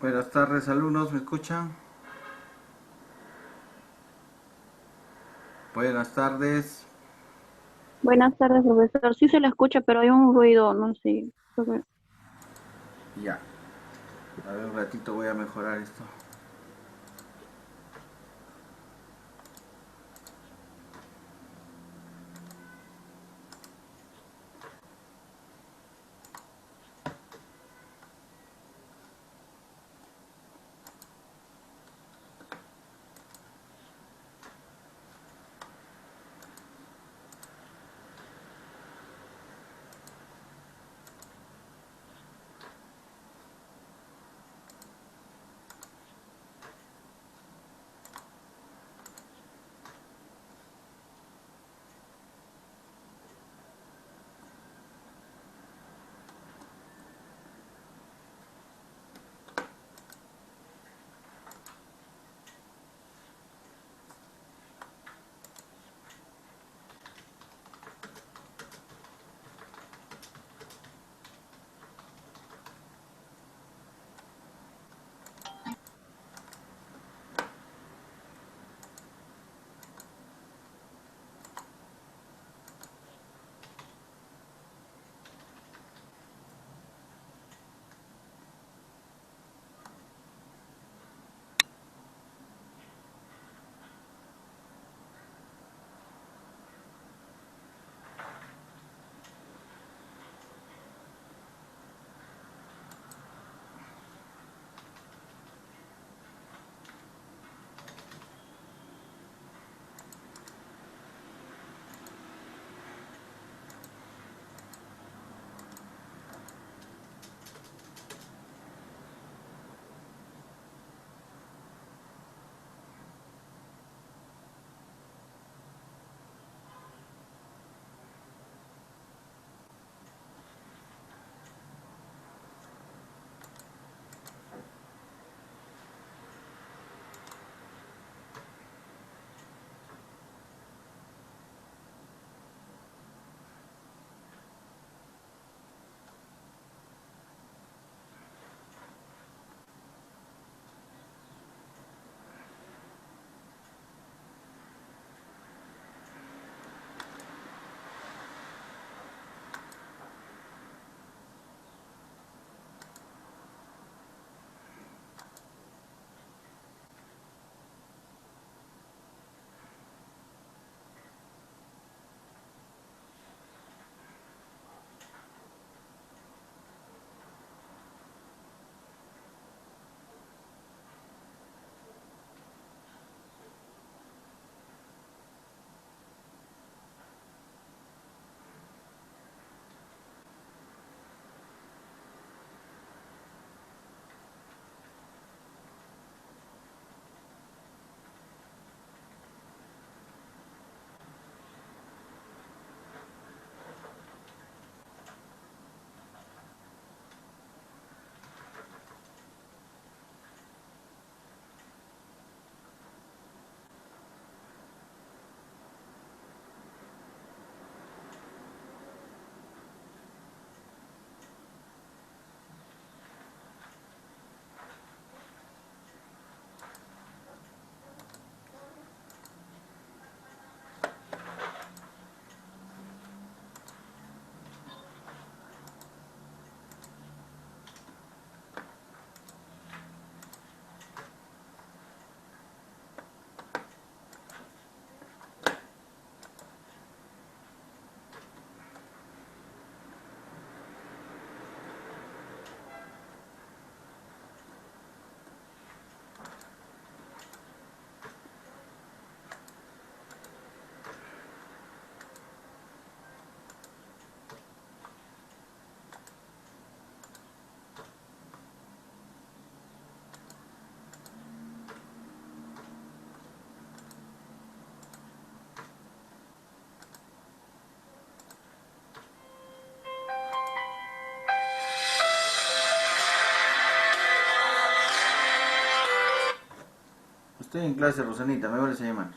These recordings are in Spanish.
Buenas tardes, alumnos, ¿me escuchan? Buenas tardes. Buenas tardes, profesor. Sí se le escucha, pero hay un ruido, no sé. Ya, a ver un ratito voy a mejorar esto. Estoy en clase, Rosanita, me vuelves a llamar.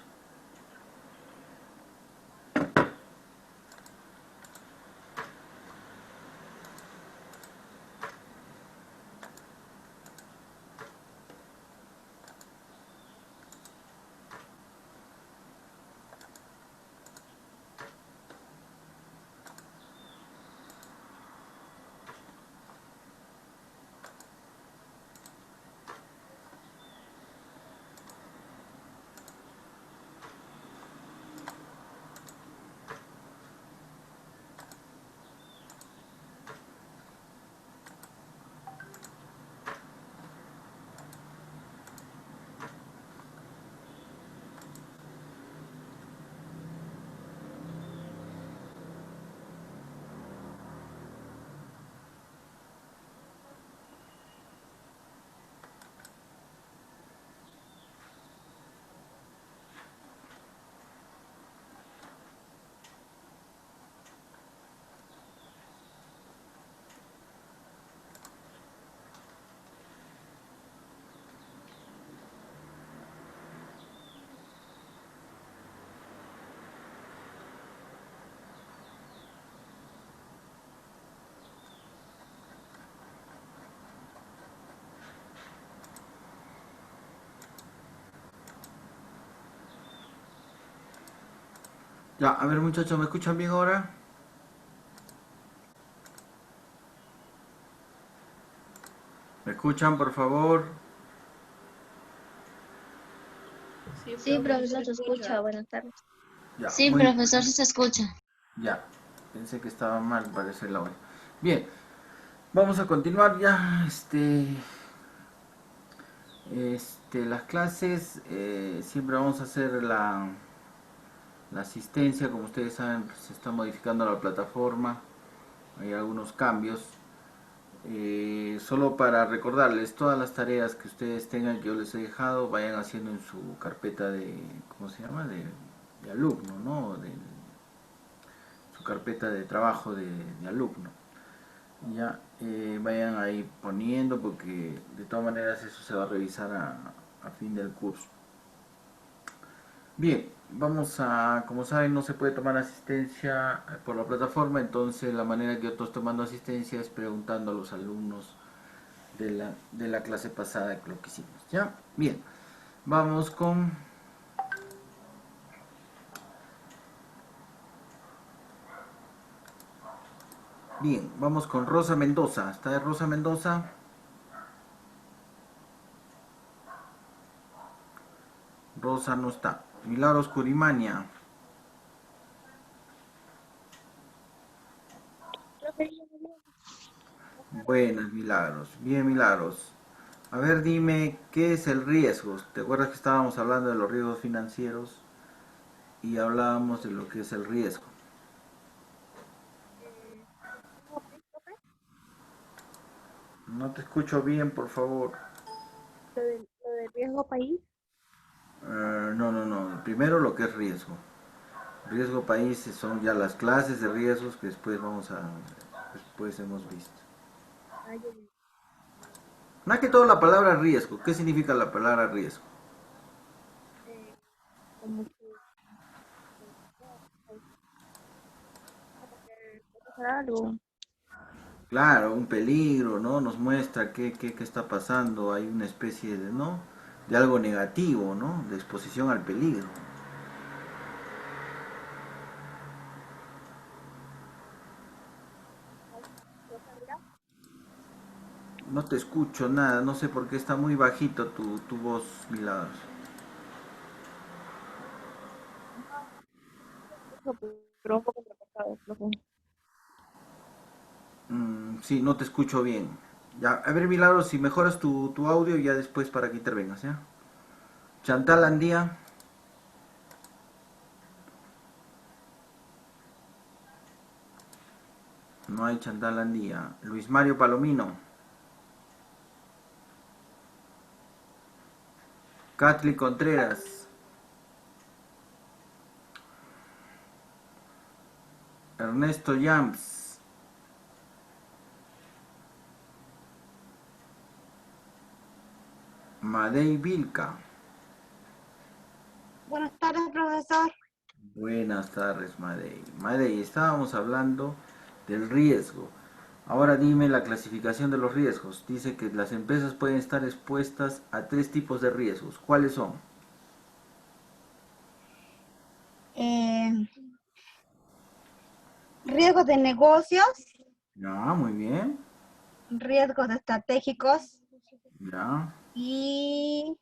Ya, a ver muchachos, ¿me escuchan bien ahora? ¿Me escuchan, por favor? Sí, profesor, se escucha. Buenas tardes. Ya, Sí, muy profesor, sí se escucha. ya. Pensé que estaba mal, parece la hora. Bien, vamos a continuar ya. Las clases, siempre vamos a hacer la asistencia. Como ustedes saben, se está modificando la plataforma. Hay algunos cambios. Solo para recordarles, todas las tareas que ustedes tengan que yo les he dejado, vayan haciendo en su carpeta de, ¿cómo se llama? De alumno, ¿no? De su carpeta de trabajo de alumno. Ya, vayan ahí poniendo porque de todas maneras eso se va a revisar a fin del curso. Bien, vamos a, como saben, no se puede tomar asistencia por la plataforma, entonces la manera que yo estoy tomando asistencia es preguntando a los alumnos de la clase pasada lo que hicimos. ¿Ya? Bien, vamos con... Bien, vamos con Rosa Mendoza. ¿Está Rosa Mendoza? Rosa no está. Milagros Curimania. Buenas, Milagros. Bien, Milagros. A ver, dime, ¿qué es el riesgo? ¿Te acuerdas que estábamos hablando de los riesgos financieros y hablábamos de lo que es el riesgo? No te escucho bien, por favor. Lo del riesgo país. No. Primero lo que es riesgo. Riesgo país son ya las clases de riesgos que después hemos visto. Más que todo la palabra riesgo. ¿Qué significa la palabra riesgo? Como que puede pasar algo. Claro, un peligro, ¿no? Nos muestra qué está pasando. Hay una especie de, ¿no? De algo negativo, ¿no? De exposición al peligro. No te escucho nada, no sé por qué está muy bajito tu voz, Milagros. Pero un poco entrecortado, profe. Sí, no te escucho bien. Ya, a ver, Milagros, si mejoras tu audio ya después para que intervengas, ¿ya? Chantal Andía, no hay Chantal Andía. Luis Mario Palomino, Catly Contreras, Ernesto Yams, Madei Vilca. Buenas tardes, profesor. Buenas tardes, Madei. Madei, estábamos hablando del riesgo. Ahora dime la clasificación de los riesgos. Dice que las empresas pueden estar expuestas a tres tipos de riesgos. ¿Cuáles son? Eh, riesgos de negocios, Ya, muy bien. riesgos estratégicos Ya, y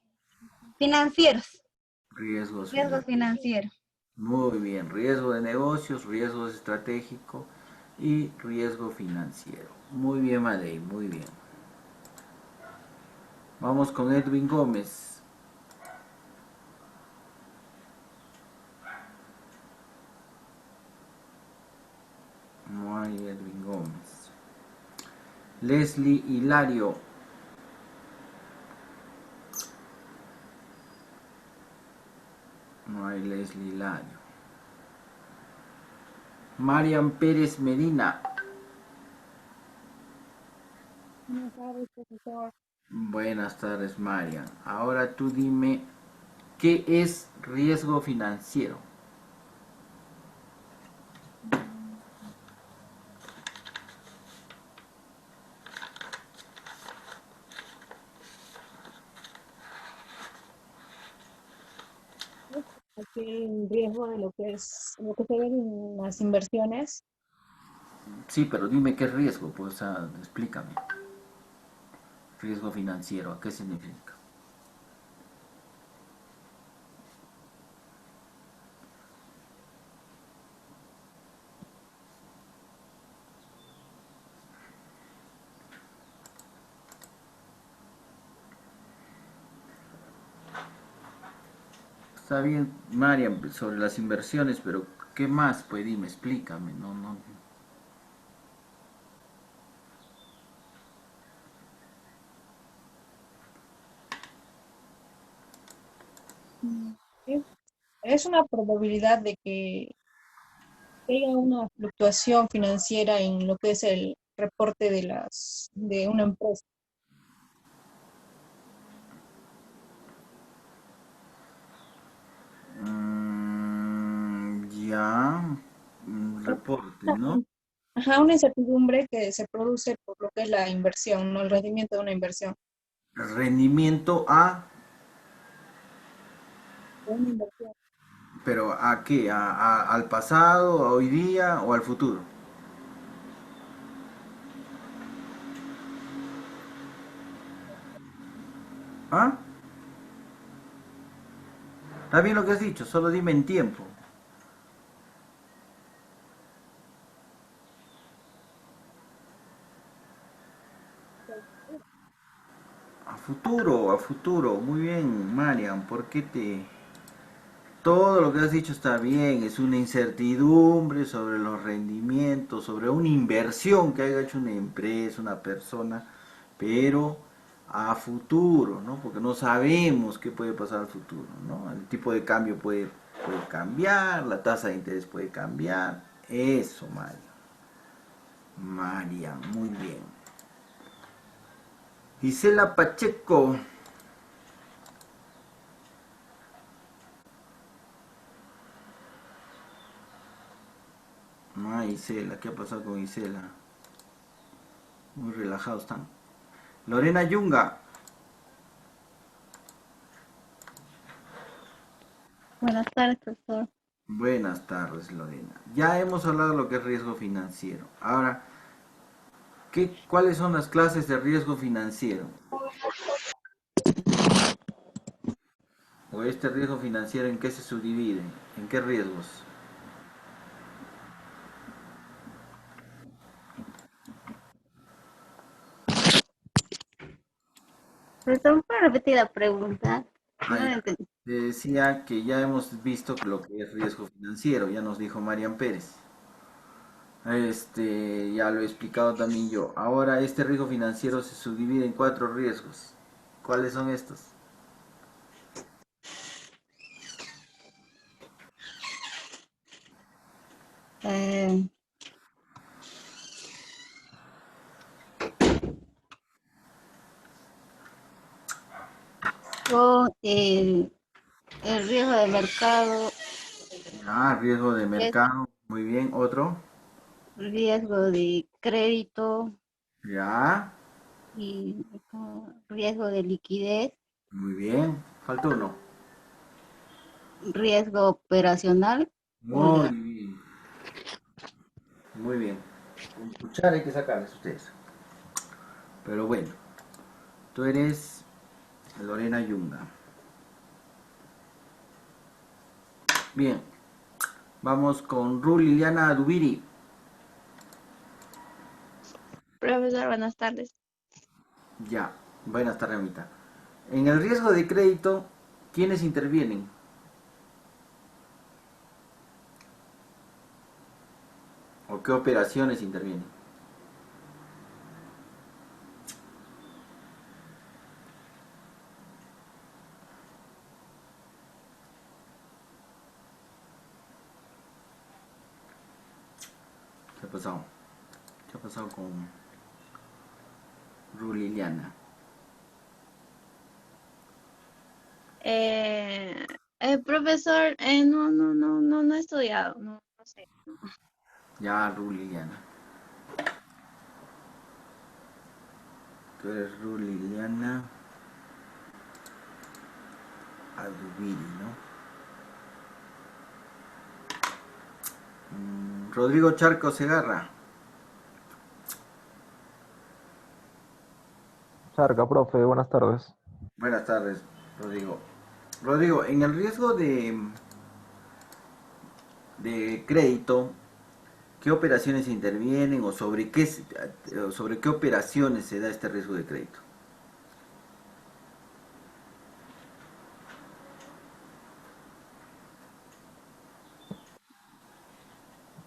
financieros. riesgos Riesgos financieros. financieros. Muy bien, riesgo de negocios, riesgo estratégico y riesgo financiero. Muy bien, Madei, muy bien. Vamos con Edwin Gómez. No hay Edwin Gómez. Leslie Hilario. No hay Leslie Hilario. Marian Pérez Medina. Buenas tardes, profesor. Buenas tardes, Marian. Ahora tú dime, ¿qué es riesgo financiero? Que riesgo de lo que se ve en las inversiones. Sí, pero dime qué riesgo, pues, o sea, explícame. Riesgo financiero, ¿a qué significa? Está bien, Mariam, sobre las inversiones, pero ¿qué más? Pues dime, explícame, no, no. Mm, sí. Es una probabilidad de que haya una fluctuación financiera en lo que es el reporte de una empresa. Ya, reporte, ¿no? Ajá, una incertidumbre que se produce por lo que es la inversión, ¿no? El rendimiento de una inversión. Rendimiento a, De una inversión. pero ¿a qué? ¿Al pasado, a hoy día o al futuro? ¿Ah? Está bien lo que has dicho, solo dime en tiempo. A futuro, muy bien, Marian, ¿por qué te...? Todo lo que has dicho está bien, es una incertidumbre sobre los rendimientos, sobre una inversión que haya hecho una empresa, una persona, pero a futuro, ¿no? Porque no sabemos qué puede pasar al futuro, ¿no? El tipo de cambio puede cambiar, la tasa de interés puede cambiar. Eso, María. María, muy bien. Gisela Pacheco. Ay, Isela, ¿qué ha pasado con Isela? Muy relajados están. Lorena Yunga. Buenas tardes, profesor. Buenas tardes, Lorena. Ya hemos hablado de lo que es riesgo financiero. Ahora, ¿cuáles son las clases de riesgo financiero? ¿O este riesgo financiero en qué se subdivide? ¿En qué riesgos? Profesor, ¿puede repetir la pregunta? Ah, No la ya. entendí. Te decía que ya hemos visto lo que es riesgo financiero, ya nos dijo Marian Pérez. Ya lo he explicado también yo. Ahora, este riesgo financiero se subdivide en cuatro riesgos. ¿Cuáles son estos? Eh, con el riesgo de mercado, Riesgo de ries- mercado. Muy bien. Otro. riesgo de crédito Ya. y riesgo de liquidez, Muy bien. Falta uno. riesgo operacional o Muy ya. bien. Muy bien. Con cuchara hay que sacarles ustedes. Pero bueno, tú eres Lorena Yunga. Bien. Vamos con Ru Liliana Dubiri. Profesor, buenas tardes. Ya. Buenas tardes, Amita. En el riesgo de crédito, ¿quiénes intervienen? ¿O qué operaciones intervienen? ¿Qué ha pasado? ¿Qué ha pasado con Ru Liliana? Eh, Profesor, no he estudiado, no sé. Ya, Ru Liliana. Tú eres Ru Liliana Adubiri, ¿no? Rodrigo Charco Segarra. Charca, profe, buenas tardes. Buenas tardes, Rodrigo. Rodrigo, en el riesgo de crédito, ¿qué operaciones intervienen o sobre qué operaciones se da este riesgo de crédito?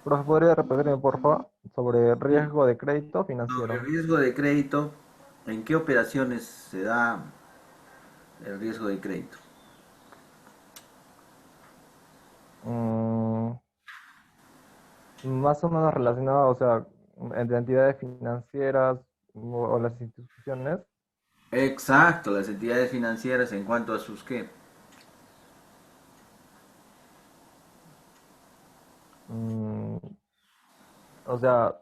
Profe, ¿podría repetirme, por favor, sobre riesgo de crédito Sobre financiero? riesgo de crédito, ¿en qué operaciones se da el riesgo de crédito? Mm, más o menos relacionado, o sea, entre entidades financieras o las instituciones. Exacto, las entidades financieras en cuanto a sus qué. Mm, o sea,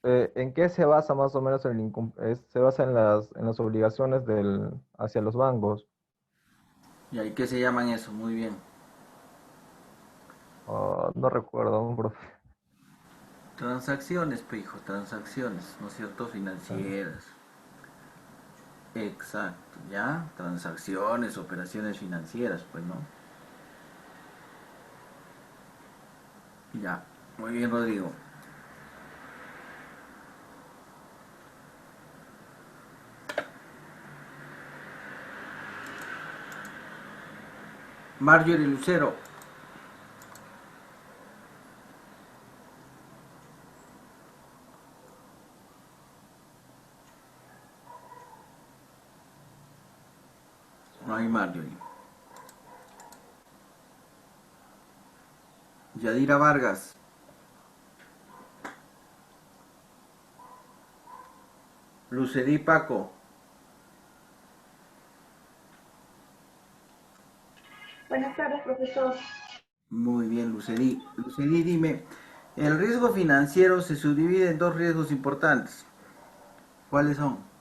¿en qué se basa más o menos se basa en las obligaciones hacia los bancos? ¿Y ahí qué se llaman eso? Muy bien. Ah, no recuerdo, profe. Transacciones, hijo, transacciones, ¿no es cierto? Financieras. Exacto, ¿ya? Transacciones, operaciones financieras, pues, ¿no? Ya, muy bien, Rodrigo. Marjorie Lucero. No hay Marjorie. Yadira Vargas. Lucedí Paco. Buenas tardes, profesor. Muy bien, Lucedí. Lucedí, dime, el riesgo financiero se subdivide en dos riesgos importantes. ¿Cuáles son?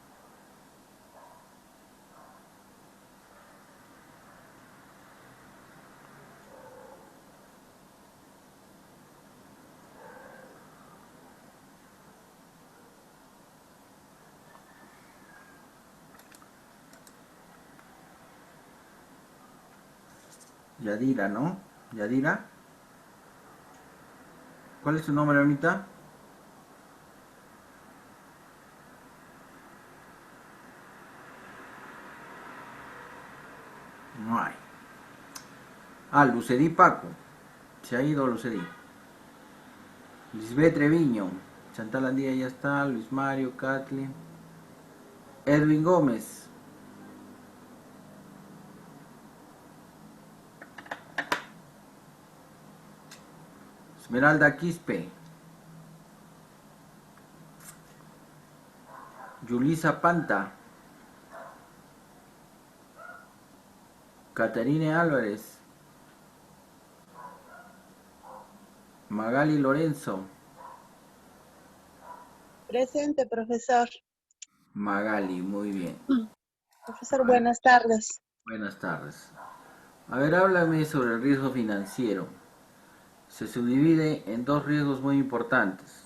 Yadira, ¿no? Yadira. ¿Cuál es tu nombre, ahorita? No hay. Ah, Lucedí Paco. Se ha ido Lucedí. Lisbeth Treviño. Chantal Andía ya está. Luis Mario, Kathleen. Edwin Gómez. Esmeralda Quispe. Yulisa Panta. Catarine Álvarez. Magali Lorenzo. Presente, profesor. Magali, muy bien. Profesor, buenas tardes. Buenas tardes. A ver, háblame sobre el riesgo financiero. Se subdivide en dos riesgos muy importantes.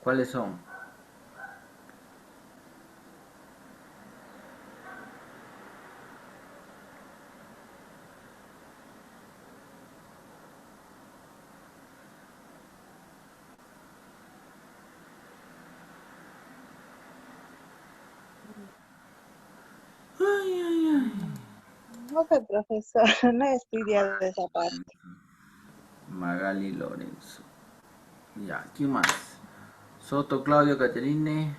¿Cuáles son? Ay, ay, ay. No sé, profesor, no he estudiado esa parte. Magali Lorenzo. Ya, ¿quién más? Soto Claudio Caterine.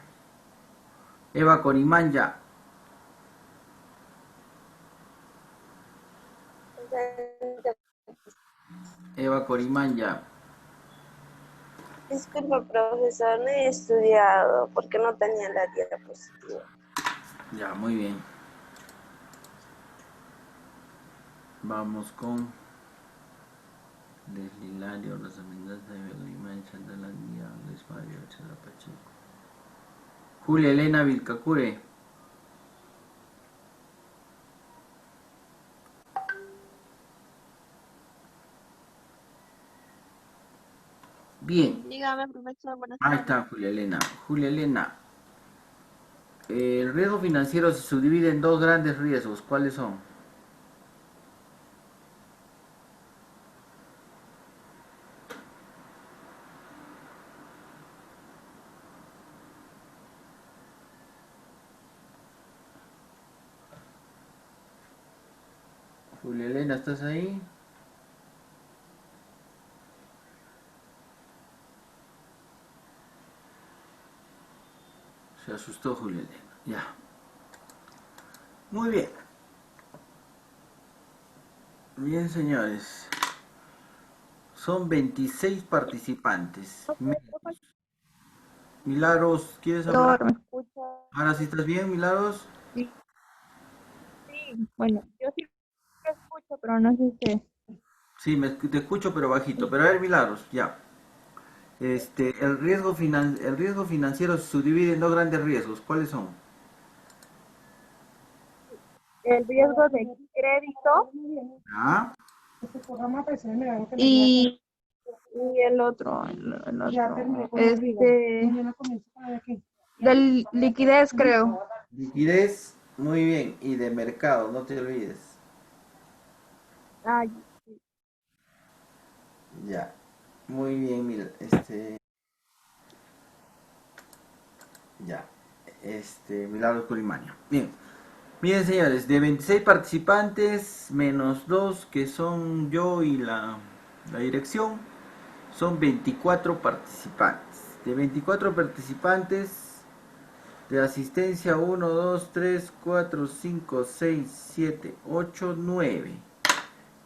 Eva Corimanya. Eva Corimanya. Disculpa, profesor, no he estudiado porque no tenía la diapositiva. Ya, muy bien. Vamos con Deslilario, Rosa Mendoza, Evelyn Chantal Andía, Luis Mario, Chela Pacheco. Julia Elena Vilcacure. Bien, Dígame, profesor, buenas ahí tardes. está Julia Elena. Julia Elena, el riesgo financiero se subdivide en dos grandes riesgos. ¿Cuáles son? Julia Elena, ¿estás ahí? Se asustó Julia Elena. Ya. Muy bien. Bien, señores. Son 26 participantes. Milagros, ¿quieres hablar? Doctor, ¿me escucha? Ahora sí estás bien, Milagros. Sí, sí, bueno, yo sí lo escucho, pero no sé usted. Sí, te escucho pero bajito. Pero a ver, Milagros, ya. El riesgo financiero se subdivide en dos grandes riesgos. ¿Cuáles son? El riesgo de crédito Ah, y, y el otro, de liquidez, creo. liquidez, muy bien. Y de mercado, no te olvides. Ay, Ya. Muy bien, mira, ya. Milagros Colimaño. Bien. Bien, señores, de 26 participantes, menos 2 que son yo y la dirección, son 24 participantes. De 24 participantes, de asistencia 1, 2, 3, 4, 5, 6, 7, 8, 9.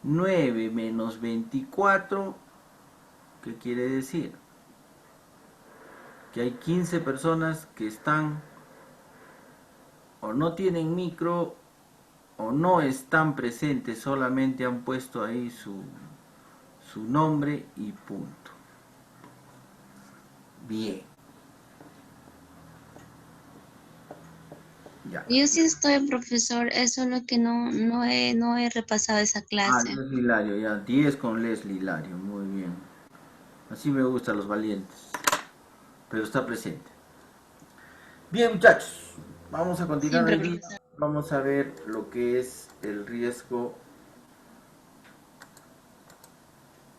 9 menos 24, ¿qué quiere decir? Que hay 15 personas que están o no tienen micro o no están presentes, solamente han puesto ahí su nombre y punto. Bien. Ya. Yo sí estoy, profesor, eso es lo que no he repasado esa clase. Leslie Hilario, ya. 10 con Leslie Hilario, muy bien. Así me gustan los valientes. Pero está presente. Bien, muchachos. Vamos a continuar Siempre, hoy día. profesor. Vamos a ver lo que es el riesgo.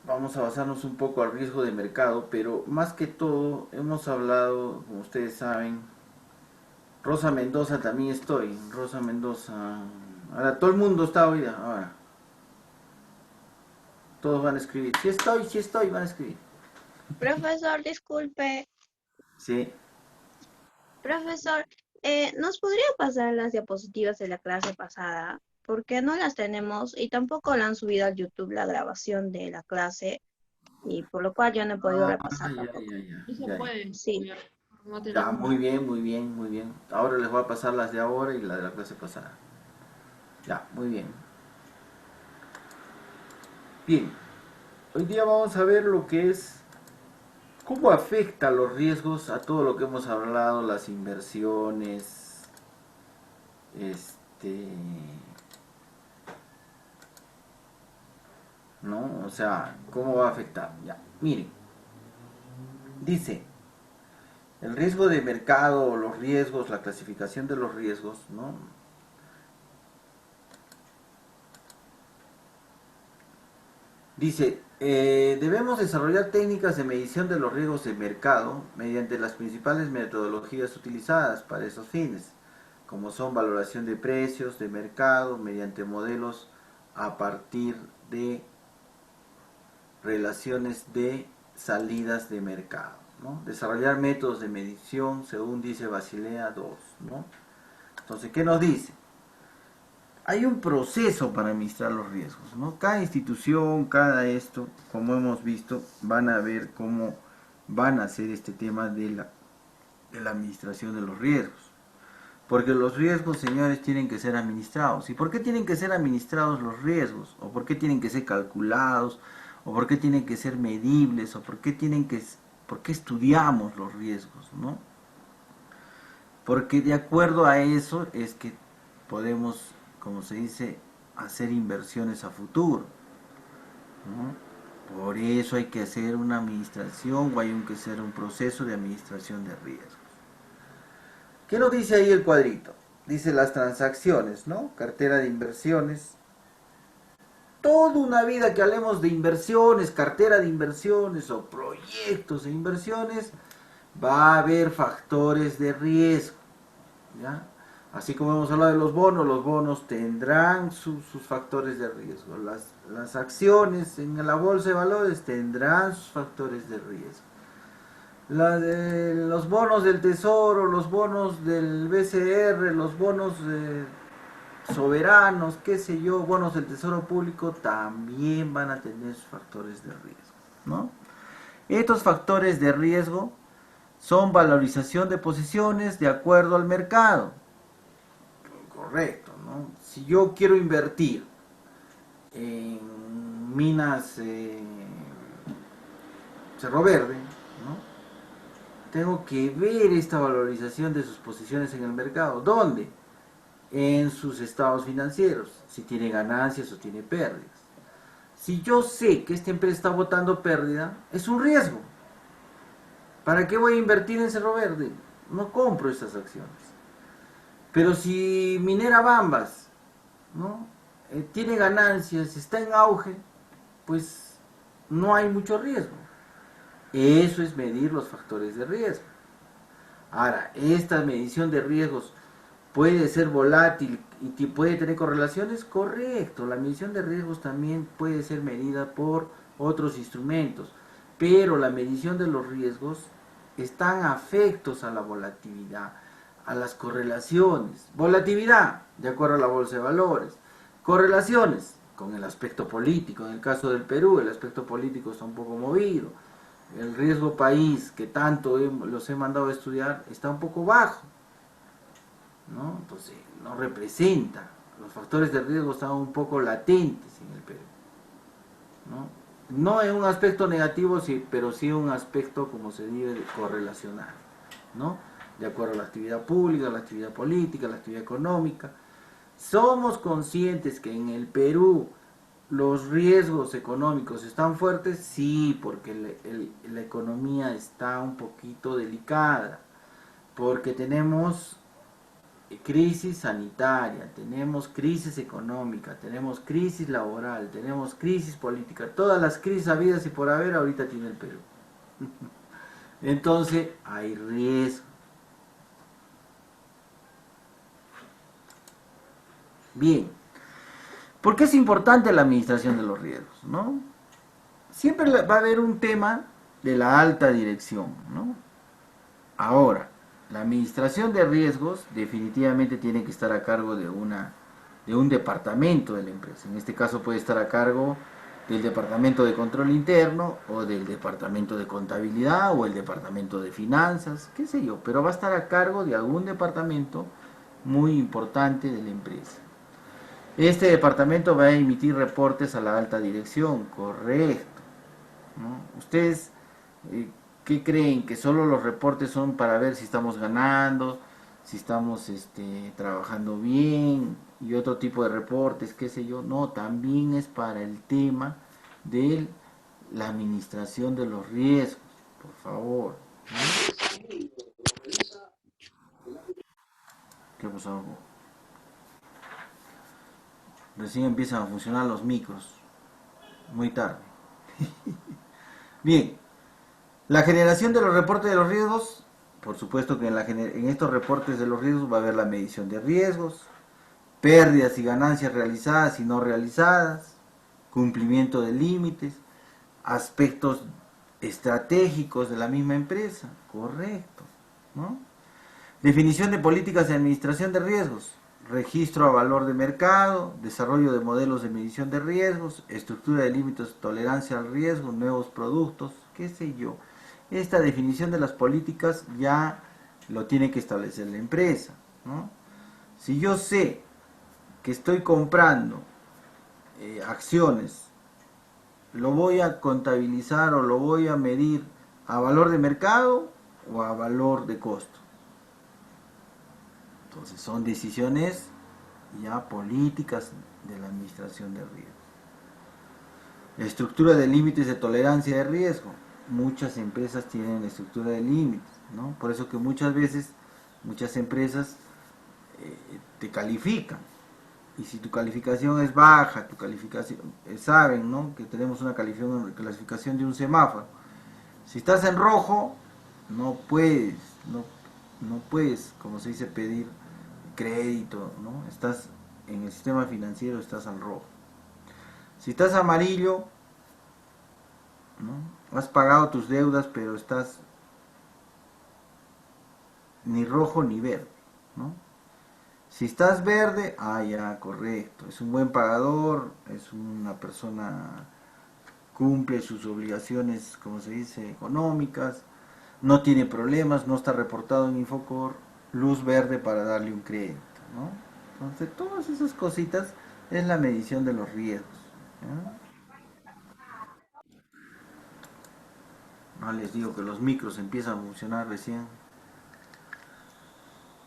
Vamos a basarnos un poco al riesgo de mercado, pero más que todo hemos hablado, como ustedes saben, Rosa Mendoza también estoy, Rosa Mendoza. Ahora todo el mundo está hoy, ahora. Todos van a escribir. Sí estoy, van a escribir. Profesor, disculpe. Sí. Profesor, ¿nos podría pasar las diapositivas de la clase pasada? Porque no las tenemos y tampoco la han subido al YouTube la grabación de la clase y por lo cual yo no he podido repasar tampoco. Sí. Ya, muy bien, muy bien, muy bien. Ahora les voy a pasar las de ahora y la de la clase pasada. Ya, muy bien. Bien. Hoy día vamos a ver lo que es cómo afecta los riesgos a todo lo que hemos hablado, las inversiones, ¿no? O sea, ¿cómo va a afectar? Ya, miren. Dice, el riesgo de mercado, los riesgos, la clasificación de los riesgos, ¿no? Dice, debemos desarrollar técnicas de medición de los riesgos de mercado mediante las principales metodologías utilizadas para esos fines, como son valoración de precios de mercado mediante modelos a partir de relaciones de salidas de mercado, ¿no? Desarrollar métodos de medición según dice Basilea 2, ¿no? Entonces, ¿qué nos dice? Hay un proceso para administrar los riesgos, ¿no? Cada institución, cada esto, como hemos visto, van a ver cómo van a hacer este tema de la administración de los riesgos. Porque los riesgos, señores, tienen que ser administrados. ¿Y por qué tienen que ser administrados los riesgos? ¿O por qué tienen que ser calculados? ¿O por qué tienen que ser medibles? ¿O por qué estudiamos los riesgos, ¿no? Porque de acuerdo a eso es que podemos, como se dice, hacer inversiones a futuro, ¿no? Por eso hay que hacer una administración o hay que hacer un proceso de administración de riesgos. ¿Qué nos dice ahí el cuadrito? Dice las transacciones, ¿no? Cartera de inversiones. Toda una vida que hablemos de inversiones, cartera de inversiones o proyectos de inversiones, va a haber factores de riesgo, ¿ya? Así como hemos hablado de los bonos tendrán sus factores de riesgo. Las acciones en la bolsa de valores tendrán sus factores de riesgo. Los bonos del Tesoro, los bonos del BCR, los bonos soberanos, qué sé yo, bonos del Tesoro Público, también van a tener sus factores de riesgo, ¿no? Estos factores de riesgo son valorización de posiciones de acuerdo al mercado. Correcto, ¿no? Si yo quiero invertir en minas Cerro Verde, ¿no? Tengo que ver esta valorización de sus posiciones en el mercado. ¿Dónde? En sus estados financieros, si tiene ganancias o tiene pérdidas. Si yo sé que esta empresa está botando pérdida, es un riesgo. ¿Para qué voy a invertir en Cerro Verde? No compro esas acciones. Pero si Minera Bambas, ¿no? Tiene ganancias, está en auge, pues no hay mucho riesgo. Eso es medir los factores de riesgo. Ahora, esta medición de riesgos puede ser volátil y puede tener correlaciones, correcto. La medición de riesgos también puede ser medida por otros instrumentos, pero la medición de los riesgos están afectos a la volatilidad, a las correlaciones. Volatilidad, de acuerdo a la bolsa de valores. Correlaciones, con el aspecto político. En el caso del Perú, el aspecto político está un poco movido. El riesgo país, que tanto los he mandado a estudiar, está un poco bajo, ¿no? Entonces, no representa. Los factores de riesgo están un poco latentes en el Perú, ¿no? No en un aspecto negativo, sí, pero sí un aspecto como se debe correlacionar, ¿no? De acuerdo a la actividad pública, la actividad política, la actividad económica. Somos conscientes que en el Perú los riesgos económicos están fuertes, sí, porque la economía está un poquito delicada, porque tenemos crisis sanitaria, tenemos crisis económica, tenemos crisis laboral, tenemos crisis política, todas las crisis habidas y por haber ahorita tiene el Perú. Entonces hay riesgo. Bien, ¿por qué es importante la administración de los riesgos, no? Siempre va a haber un tema de la alta dirección, ¿no? Ahora, la administración de riesgos definitivamente tiene que estar a cargo de un departamento de la empresa. En este caso puede estar a cargo del departamento de control interno o del departamento de contabilidad o el departamento de finanzas, qué sé yo, pero va a estar a cargo de algún departamento muy importante de la empresa. Este departamento va a emitir reportes a la alta dirección, correcto, ¿no? Ustedes, ¿qué creen? ¿Que solo los reportes son para ver si estamos ganando, si estamos trabajando bien y otro tipo de reportes, qué sé yo? No, también es para el tema de la administración de los riesgos, por favor, ¿no? ¿Qué pasó? Recién empiezan a funcionar los micros, muy tarde. Bien, la generación de los reportes de los riesgos, por supuesto que en estos reportes de los riesgos va a haber la medición de riesgos, pérdidas y ganancias realizadas y no realizadas, cumplimiento de límites, aspectos estratégicos de la misma empresa, correcto, ¿no? Definición de políticas de administración de riesgos, registro a valor de mercado, desarrollo de modelos de medición de riesgos, estructura de límites, tolerancia al riesgo, nuevos productos, qué sé yo. Esta definición de las políticas ya lo tiene que establecer la empresa, ¿no? Si yo sé que estoy comprando acciones, ¿lo voy a contabilizar o lo voy a medir a valor de mercado o a valor de costo? Entonces son decisiones ya políticas de la administración de riesgos. Estructura de límites de tolerancia de riesgo. Muchas empresas tienen estructura de límites, ¿no? Por eso que muchas veces, muchas empresas te califican. Y si tu calificación es baja, tu calificación, saben, ¿no? Que tenemos una clasificación de un semáforo. Si estás en rojo, no puedes, como se dice, pedir crédito, ¿no? Estás en el sistema financiero, estás al rojo. Si estás amarillo, ¿no? Has pagado tus deudas, pero estás ni rojo ni verde, ¿no? Si estás verde, ya, correcto, es un buen pagador, es una persona, cumple sus obligaciones, como se dice, económicas, no tiene problemas, no está reportado en Infocor, luz verde para darle un crédito, ¿no? Entonces, todas esas cositas es la medición de los riesgos, ¿ya? No les digo que los micros empiezan a funcionar recién.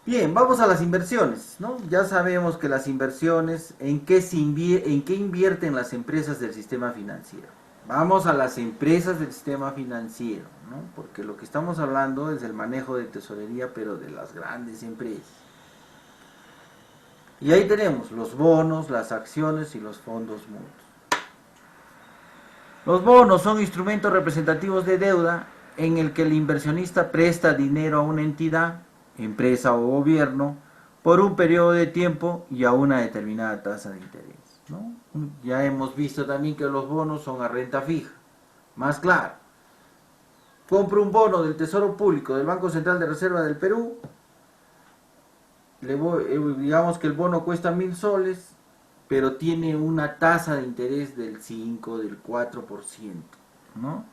Bien, vamos a las inversiones, ¿no? Ya sabemos que las inversiones, ¿en qué invierten las empresas del sistema financiero? Vamos a las empresas del sistema financiero, ¿no? Porque lo que estamos hablando es del manejo de tesorería, pero de las grandes empresas. Y ahí tenemos los bonos, las acciones y los fondos mutuos. Los bonos son instrumentos representativos de deuda en el que el inversionista presta dinero a una entidad, empresa o gobierno, por un periodo de tiempo y a una determinada tasa de interés, ¿no? Ya hemos visto también que los bonos son a renta fija. Más claro, compro un bono del Tesoro Público del Banco Central de Reserva del Perú, digamos que el bono cuesta 1.000 soles, pero tiene una tasa de interés del 5, del 4%, ¿no?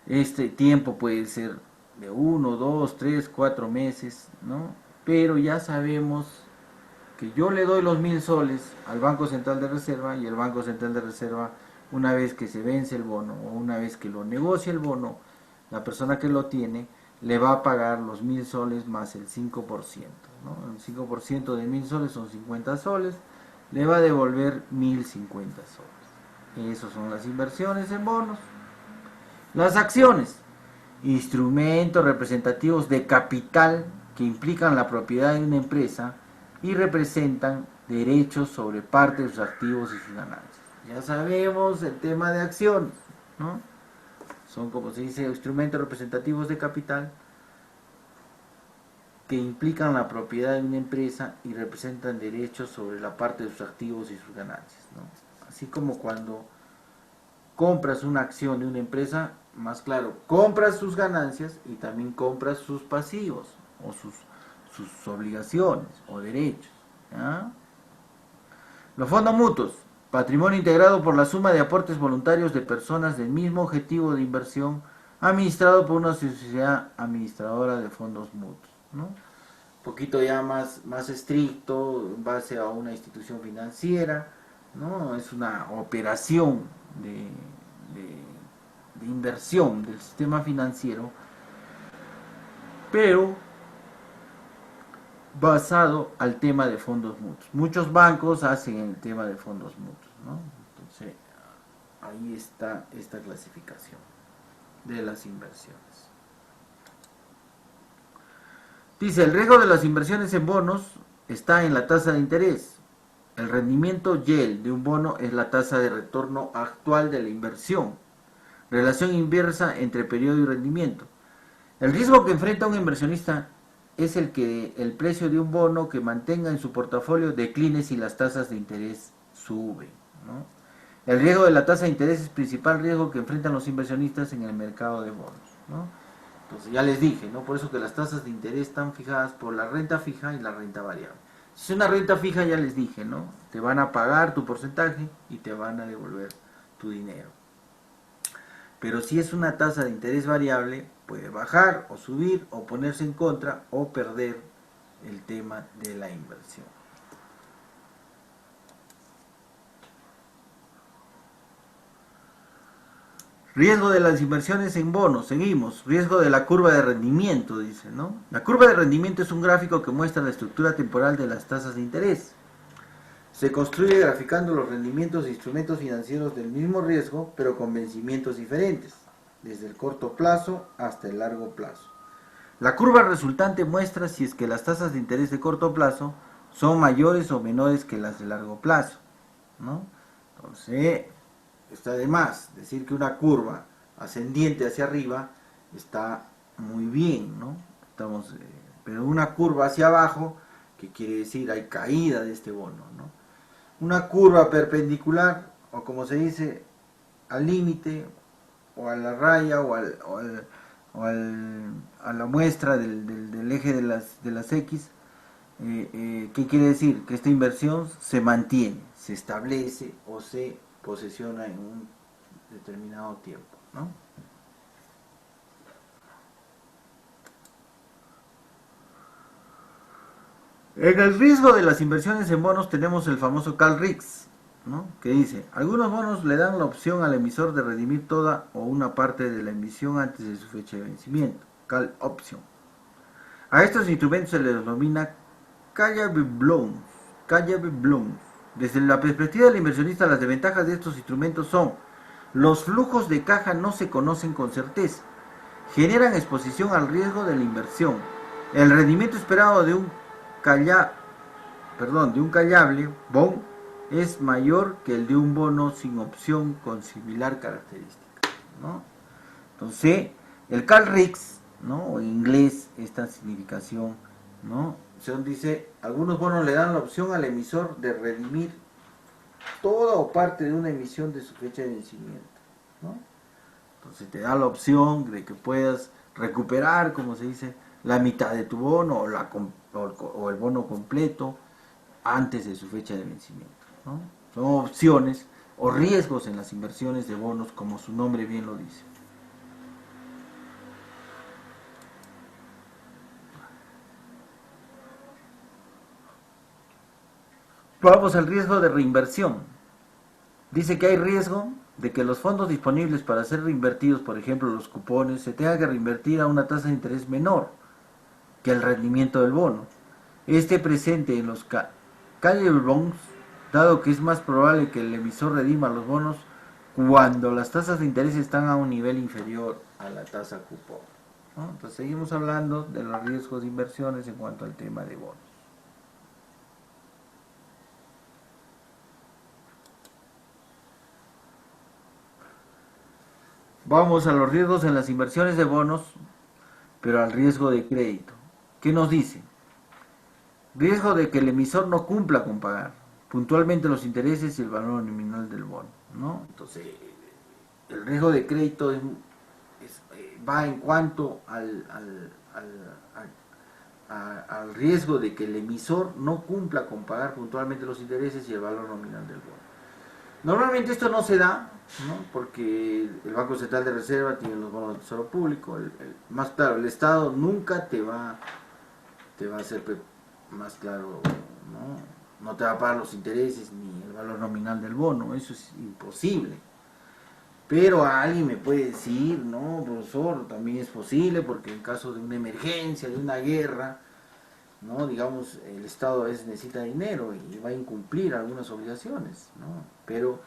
Este tiempo puede ser de 1, 2, 3, 4 meses, ¿no? Pero ya sabemos que yo le doy los 1.000 soles al Banco Central de Reserva y el Banco Central de Reserva, una vez que se vence el bono o una vez que lo negocia el bono, la persona que lo tiene le va a pagar los 1.000 soles más el 5%, ¿no? El 5% de 1.000 soles son 50 soles, le va a devolver 1.050 soles. Esas son las inversiones en bonos. Las acciones, instrumentos representativos de capital que implican la propiedad de una empresa y representan derechos sobre parte de sus activos y sus ganancias. Ya sabemos el tema de acciones, ¿no? Son, como se dice, instrumentos representativos de capital que implican la propiedad de una empresa y representan derechos sobre la parte de sus activos y sus ganancias, ¿no? Así como cuando compras una acción de una empresa, más claro, compras sus ganancias y también compras sus pasivos o sus obligaciones o derechos, ¿ya? Los fondos mutuos, patrimonio integrado por la suma de aportes voluntarios de personas del mismo objetivo de inversión, administrado por una sociedad administradora de fondos mutuos, ¿no? Un poquito ya más estricto, en base a una institución financiera, ¿no? Es una operación de inversión del sistema financiero, pero basado al tema de fondos mutuos. Muchos bancos hacen el tema de fondos mutuos, ¿no? Entonces, ahí está esta clasificación de las inversiones. Dice, el riesgo de las inversiones en bonos está en la tasa de interés. El rendimiento yield de un bono es la tasa de retorno actual de la inversión. Relación inversa entre periodo y rendimiento. El riesgo que enfrenta un inversionista es el que el precio de un bono que mantenga en su portafolio decline si las tasas de interés suben, ¿no? El riesgo de la tasa de interés es el principal riesgo que enfrentan los inversionistas en el mercado de bonos, ¿no? Entonces ya les dije, ¿no? Por eso que las tasas de interés están fijadas por la renta fija y la renta variable. Si es una renta fija, ya les dije, ¿no? Te van a pagar tu porcentaje y te van a devolver tu dinero. Pero si es una tasa de interés variable, puede bajar o subir o ponerse en contra o perder el tema de la inversión. Riesgo de las inversiones en bonos, seguimos. Riesgo de la curva de rendimiento, dice, ¿no? La curva de rendimiento es un gráfico que muestra la estructura temporal de las tasas de interés. Se construye graficando los rendimientos de instrumentos financieros del mismo riesgo, pero con vencimientos diferentes, desde el corto plazo hasta el largo plazo. La curva resultante muestra si es que las tasas de interés de corto plazo son mayores o menores que las de largo plazo, ¿no? Entonces, está de más decir que una curva ascendiente hacia arriba está muy bien, ¿no? Pero una curva hacia abajo, que quiere decir hay caída de este bono, ¿no? Una curva perpendicular, o como se dice, al límite, o a la raya, a la muestra del eje de las X, ¿qué quiere decir? Que esta inversión se mantiene, se establece o se posesiona en un determinado tiempo, ¿no? En el riesgo de las inversiones en bonos tenemos el famoso Carl Riggs, ¿no? Que dice, algunos bonos le dan la opción al emisor de redimir toda o una parte de la emisión antes de su fecha de vencimiento, call option. A estos instrumentos se les denomina callable loans. Desde la perspectiva del inversionista, las desventajas de estos instrumentos son: los flujos de caja no se conocen con certeza, generan exposición al riesgo de la inversión, el rendimiento esperado de un callable bond es mayor que el de un bono sin opción con similar característica, ¿no? Entonces, el Carl Riggs, ¿no? O en inglés esta significación, ¿no? Dice, algunos bonos le dan la opción al emisor de redimir toda o parte de una emisión de su fecha de vencimiento, ¿no? Entonces te da la opción de que puedas recuperar, como se dice, la mitad de tu bono o el bono completo antes de su fecha de vencimiento, ¿no? Son opciones o riesgos en las inversiones de bonos, como su nombre bien lo dice. Vamos al riesgo de reinversión. Dice que hay riesgo de que los fondos disponibles para ser reinvertidos, por ejemplo los cupones, se tenga que reinvertir a una tasa de interés menor que el rendimiento del bono. Este presente en los callable bonds, dado que es más probable que el emisor redima los bonos cuando las tasas de interés están a un nivel inferior a la tasa cupón, ¿no? Entonces seguimos hablando de los riesgos de inversiones en cuanto al tema de bonos. Vamos a los riesgos en las inversiones de bonos, pero al riesgo de crédito. ¿Qué nos dice? Riesgo de que el emisor no cumpla con pagar puntualmente los intereses y el valor nominal del bono, ¿no? Entonces, el riesgo de crédito va en cuanto al riesgo de que el emisor no cumpla con pagar puntualmente los intereses y el valor nominal del bono. Normalmente esto no se da, ¿no? Porque el Banco Central de Reserva tiene los bonos de tesoro público. Más claro, el Estado nunca te va a hacer más claro, ¿no? No te va a pagar los intereses ni el valor nominal del bono, eso es imposible. Pero alguien me puede decir, no, profesor, también es posible, porque en caso de una emergencia, de una guerra, ¿no? Digamos, el Estado a veces necesita dinero y va a incumplir algunas obligaciones, ¿no? Pero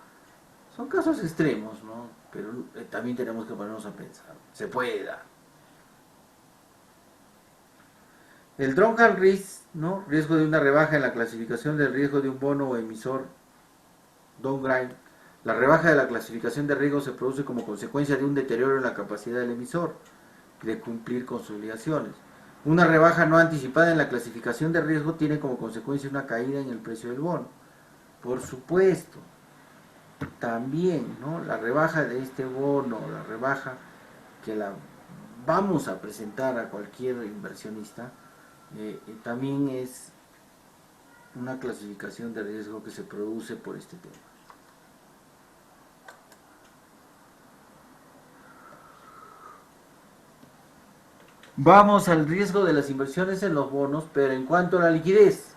son casos extremos, ¿no? Pero también tenemos que ponernos a pensar, se puede dar. El Drunken Risk, ¿no? Riesgo de una rebaja en la clasificación del riesgo de un bono o emisor, downgrade. La rebaja de la clasificación de riesgo se produce como consecuencia de un deterioro en la capacidad del emisor de cumplir con sus obligaciones. Una rebaja no anticipada en la clasificación de riesgo tiene como consecuencia una caída en el precio del bono. Por supuesto, también, ¿no? La rebaja de este bono, la rebaja que la vamos a presentar a cualquier inversionista, también es una clasificación de riesgo que se produce por este tema. Vamos al riesgo de las inversiones en los bonos, pero en cuanto a la liquidez,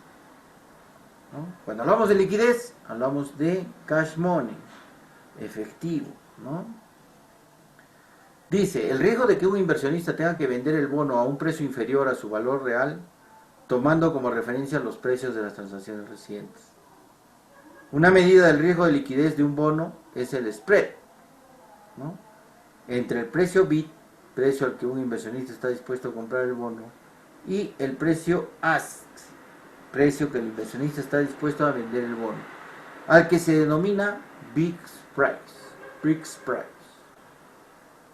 ¿no? Cuando hablamos de liquidez, hablamos de cash money, efectivo, ¿no? Dice, el riesgo de que un inversionista tenga que vender el bono a un precio inferior a su valor real, tomando como referencia los precios de las transacciones recientes. Una medida del riesgo de liquidez de un bono es el spread, ¿no? Entre el precio bid, precio al que un inversionista está dispuesto a comprar el bono, y el precio ask, precio que el inversionista está dispuesto a vender el bono, al que se denomina bid price.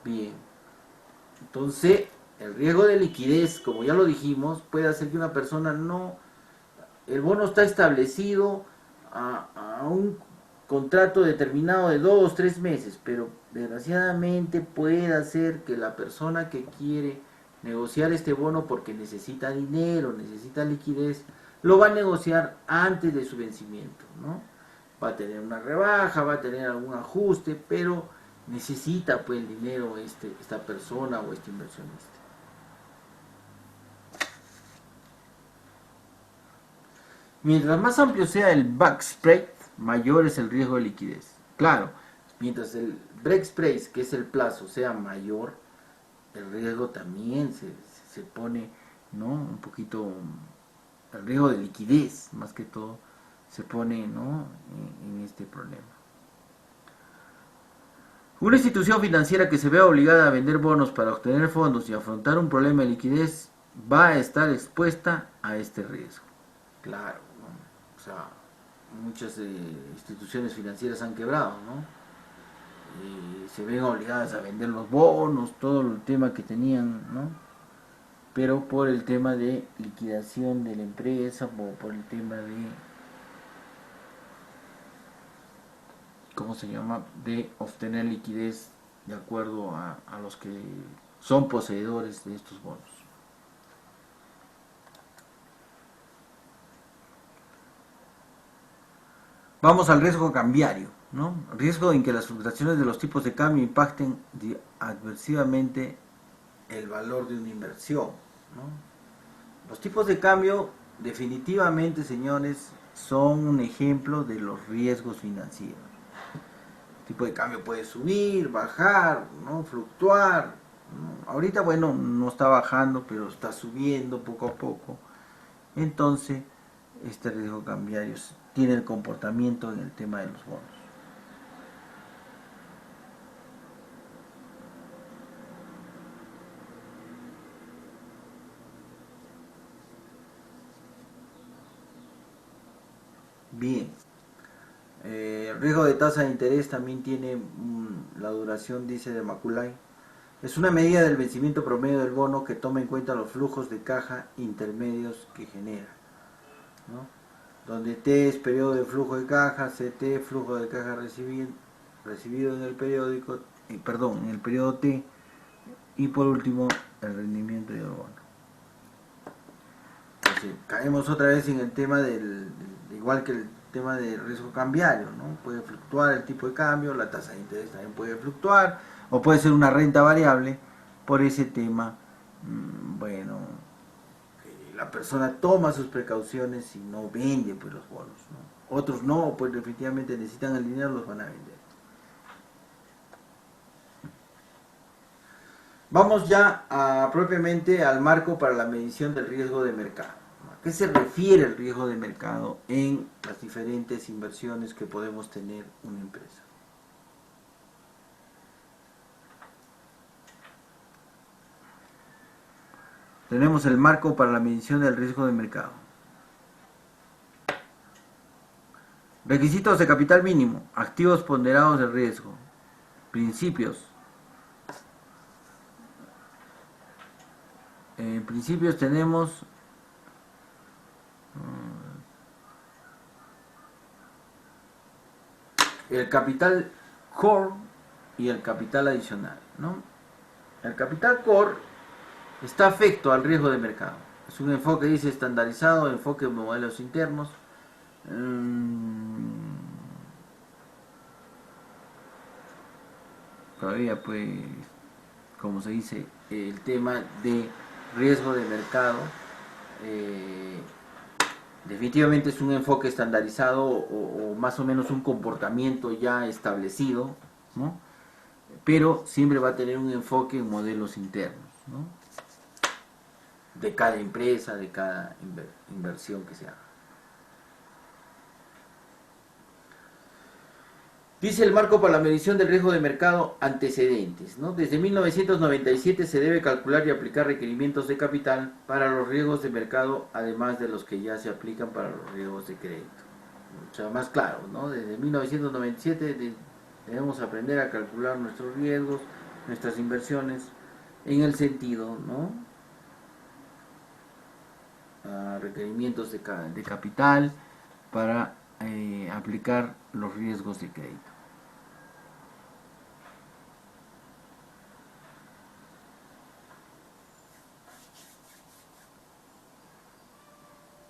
Bien. Entonces, el riesgo de liquidez, como ya lo dijimos, puede hacer que una persona el bono está establecido a un contrato determinado de 2 o 3 meses, pero desgraciadamente puede hacer que la persona que quiere negociar este bono porque necesita dinero, necesita liquidez, lo va a negociar antes de su vencimiento, ¿no? Va a tener una rebaja, va a tener algún ajuste, pero necesita pues el dinero esta persona o este inversionista. Mientras más amplio sea el back spread, mayor es el riesgo de liquidez. Claro, mientras el break spread, que es el plazo, sea mayor, el riesgo también se pone, ¿no? Un poquito, el riesgo de liquidez, más que todo, se pone, ¿no? en este problema. Una institución financiera que se vea obligada a vender bonos para obtener fondos y afrontar un problema de liquidez va a estar expuesta a este riesgo. Claro, ¿no? O sea, muchas instituciones financieras han quebrado, ¿no? Se ven obligadas a vender los bonos, todo el tema que tenían, ¿no? Pero por el tema de liquidación de la empresa, o por el tema de, ¿cómo se llama?, de obtener liquidez de acuerdo a los que son poseedores de estos bonos. Vamos al riesgo cambiario, ¿no? Riesgo en que las fluctuaciones de los tipos de cambio impacten adversamente el valor de una inversión, ¿no? Los tipos de cambio definitivamente, señores, son un ejemplo de los riesgos financieros. El tipo de cambio puede subir, bajar, ¿no? Fluctuar, ¿no? Ahorita, bueno, no está bajando, pero está subiendo poco a poco. Entonces, este riesgo cambiario tiene el comportamiento en el tema de los bonos. Bien. El riesgo de tasa de interés también tiene la duración, dice de Macaulay. Es una medida del vencimiento promedio del bono que toma en cuenta los flujos de caja intermedios que genera, ¿no? Donde T es periodo de flujo de caja, CT flujo de caja recibido en el periódico, en el periodo T, y por último el rendimiento del bono. Entonces, caemos otra vez en el tema igual que el tema de riesgo cambiario, ¿no? Puede fluctuar el tipo de cambio, la tasa de interés también puede fluctuar, o puede ser una renta variable. Por ese tema, bueno, la persona toma sus precauciones y no vende pues los bonos, ¿no? Otros no, pues definitivamente necesitan el dinero, los van a vender. Vamos ya propiamente al marco para la medición del riesgo de mercado. ¿A qué se refiere el riesgo de mercado en las diferentes inversiones que podemos tener una empresa? Tenemos el marco para la medición del riesgo de mercado. Requisitos de capital mínimo, activos ponderados de riesgo, principios. En principios tenemos el capital core y el capital adicional, ¿no? El capital core está afecto al riesgo de mercado. Es un enfoque, dice, estandarizado, enfoque de modelos internos. Todavía, pues, como se dice, el tema de riesgo de mercado definitivamente es un enfoque estandarizado o más o menos un comportamiento ya establecido, ¿no? Pero siempre va a tener un enfoque en modelos internos, ¿no? De cada empresa, de cada inversión que se haga. Dice el marco para la medición del riesgo de mercado, antecedentes, ¿no? Desde 1997 se debe calcular y aplicar requerimientos de capital para los riesgos de mercado, además de los que ya se aplican para los riesgos de crédito. O sea, más claro, ¿no? Desde 1997 debemos aprender a calcular nuestros riesgos, nuestras inversiones, en el sentido, ¿no? Requerimientos de capital para aplicar los riesgos de crédito.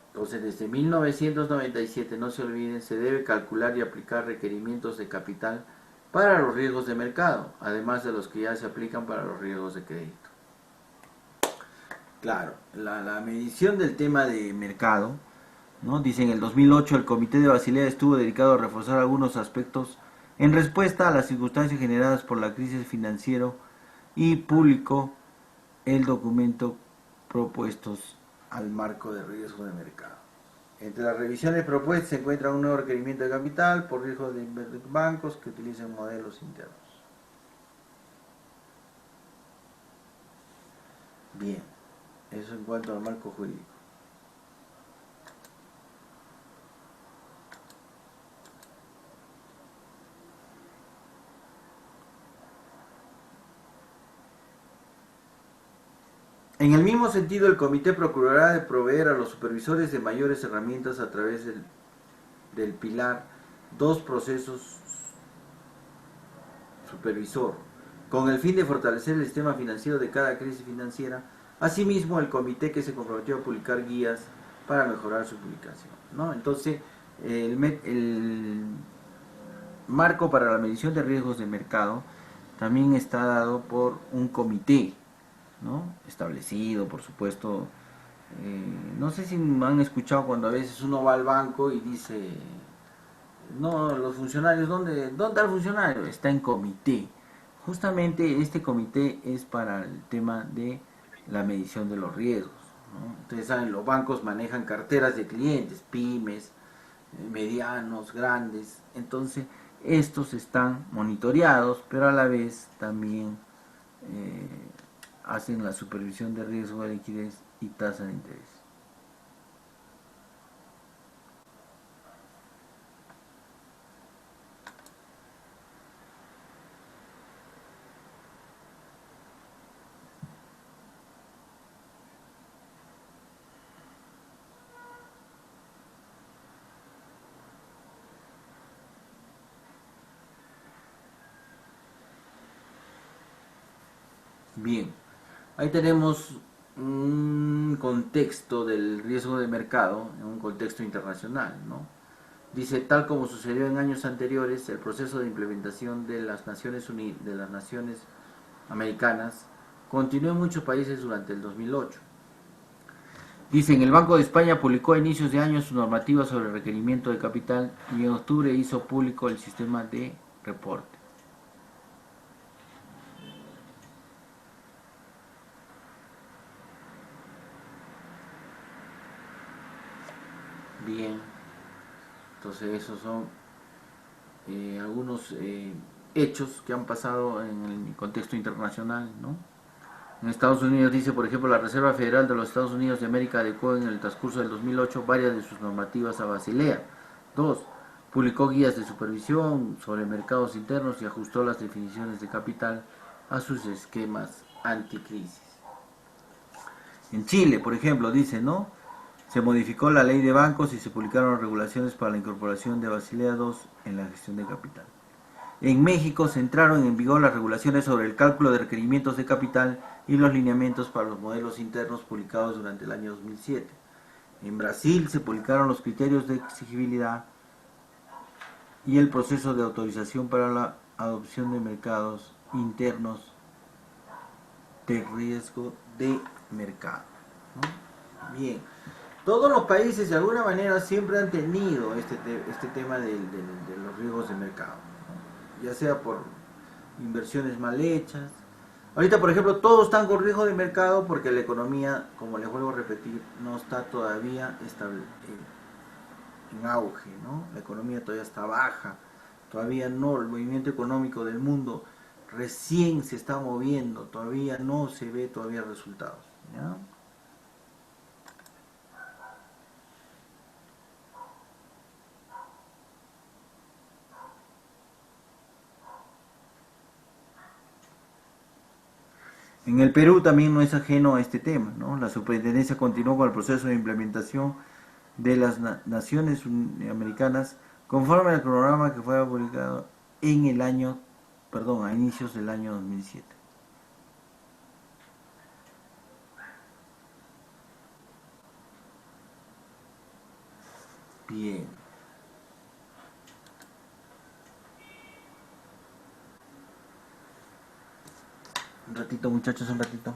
Entonces, desde 1997, no se olviden, se debe calcular y aplicar requerimientos de capital para los riesgos de mercado, además de los que ya se aplican para los riesgos de crédito. Claro, la medición del tema de mercado, ¿no? Dice, en el 2008 el Comité de Basilea estuvo dedicado a reforzar algunos aspectos en respuesta a las circunstancias generadas por la crisis financiera y publicó el documento propuestos al marco de riesgo de mercado. Entre las revisiones propuestas se encuentra un nuevo requerimiento de capital por riesgo de bancos que utilicen modelos internos. Bien, eso en cuanto al marco jurídico. En el mismo sentido, el comité procurará de proveer a los supervisores de mayores herramientas a través del pilar 2 procesos supervisor, con el fin de fortalecer el sistema financiero de cada crisis financiera. Asimismo, el comité que se comprometió a publicar guías para mejorar su publicación, ¿no? Entonces, el marco para la medición de riesgos de mercado también está dado por un comité, ¿no? Establecido, por supuesto. No sé si han escuchado cuando a veces uno va al banco y dice, no, los funcionarios, ¿dónde está el funcionario? Está en comité. Justamente este comité es para el tema de la medición de los riesgos, ¿no? Ustedes saben, los bancos manejan carteras de clientes, pymes, medianos, grandes. Entonces, estos están monitoreados, pero a la vez también hacen la supervisión de riesgo de liquidez y tasa de interés. Bien, ahí tenemos un contexto del riesgo de mercado, en un contexto internacional, ¿no? Dice, tal como sucedió en años anteriores, el proceso de implementación de las Naciones Unidas, de las Naciones Americanas, continuó en muchos países durante el 2008. Dicen, el Banco de España publicó a inicios de año su normativa sobre requerimiento de capital y en octubre hizo público el sistema de reporte. Bien, entonces esos son algunos hechos que han pasado en el contexto internacional, ¿no? En Estados Unidos dice, por ejemplo, la Reserva Federal de los Estados Unidos de América adecuó en el transcurso del 2008 varias de sus normativas a Basilea. 2. Publicó guías de supervisión sobre mercados internos y ajustó las definiciones de capital a sus esquemas anticrisis. En Chile, por ejemplo, dice, ¿no? Se modificó la ley de bancos y se publicaron regulaciones para la incorporación de Basilea II en la gestión de capital. En México se entraron en vigor las regulaciones sobre el cálculo de requerimientos de capital y los lineamientos para los modelos internos publicados durante el año 2007. En Brasil se publicaron los criterios de exigibilidad y el proceso de autorización para la adopción de mercados internos de riesgo de mercado, ¿no? Bien. Todos los países de alguna manera siempre han tenido este tema de los riesgos de mercado, ¿no? Ya sea por inversiones mal hechas. Ahorita, por ejemplo, todos están con riesgo de mercado porque la economía, como les vuelvo a repetir, no está todavía estable, en auge, ¿no? La economía todavía está baja, Todavía no, el movimiento económico del mundo recién se está moviendo, todavía no se ve todavía resultados. ¿Ya? En el Perú también no es ajeno a este tema, ¿no? La superintendencia continuó con el proceso de implementación de las Naciones Americanas conforme al programa que fue publicado en el año, perdón, a inicios del año 2007. Bien. Un ratito, muchachos, un ratito.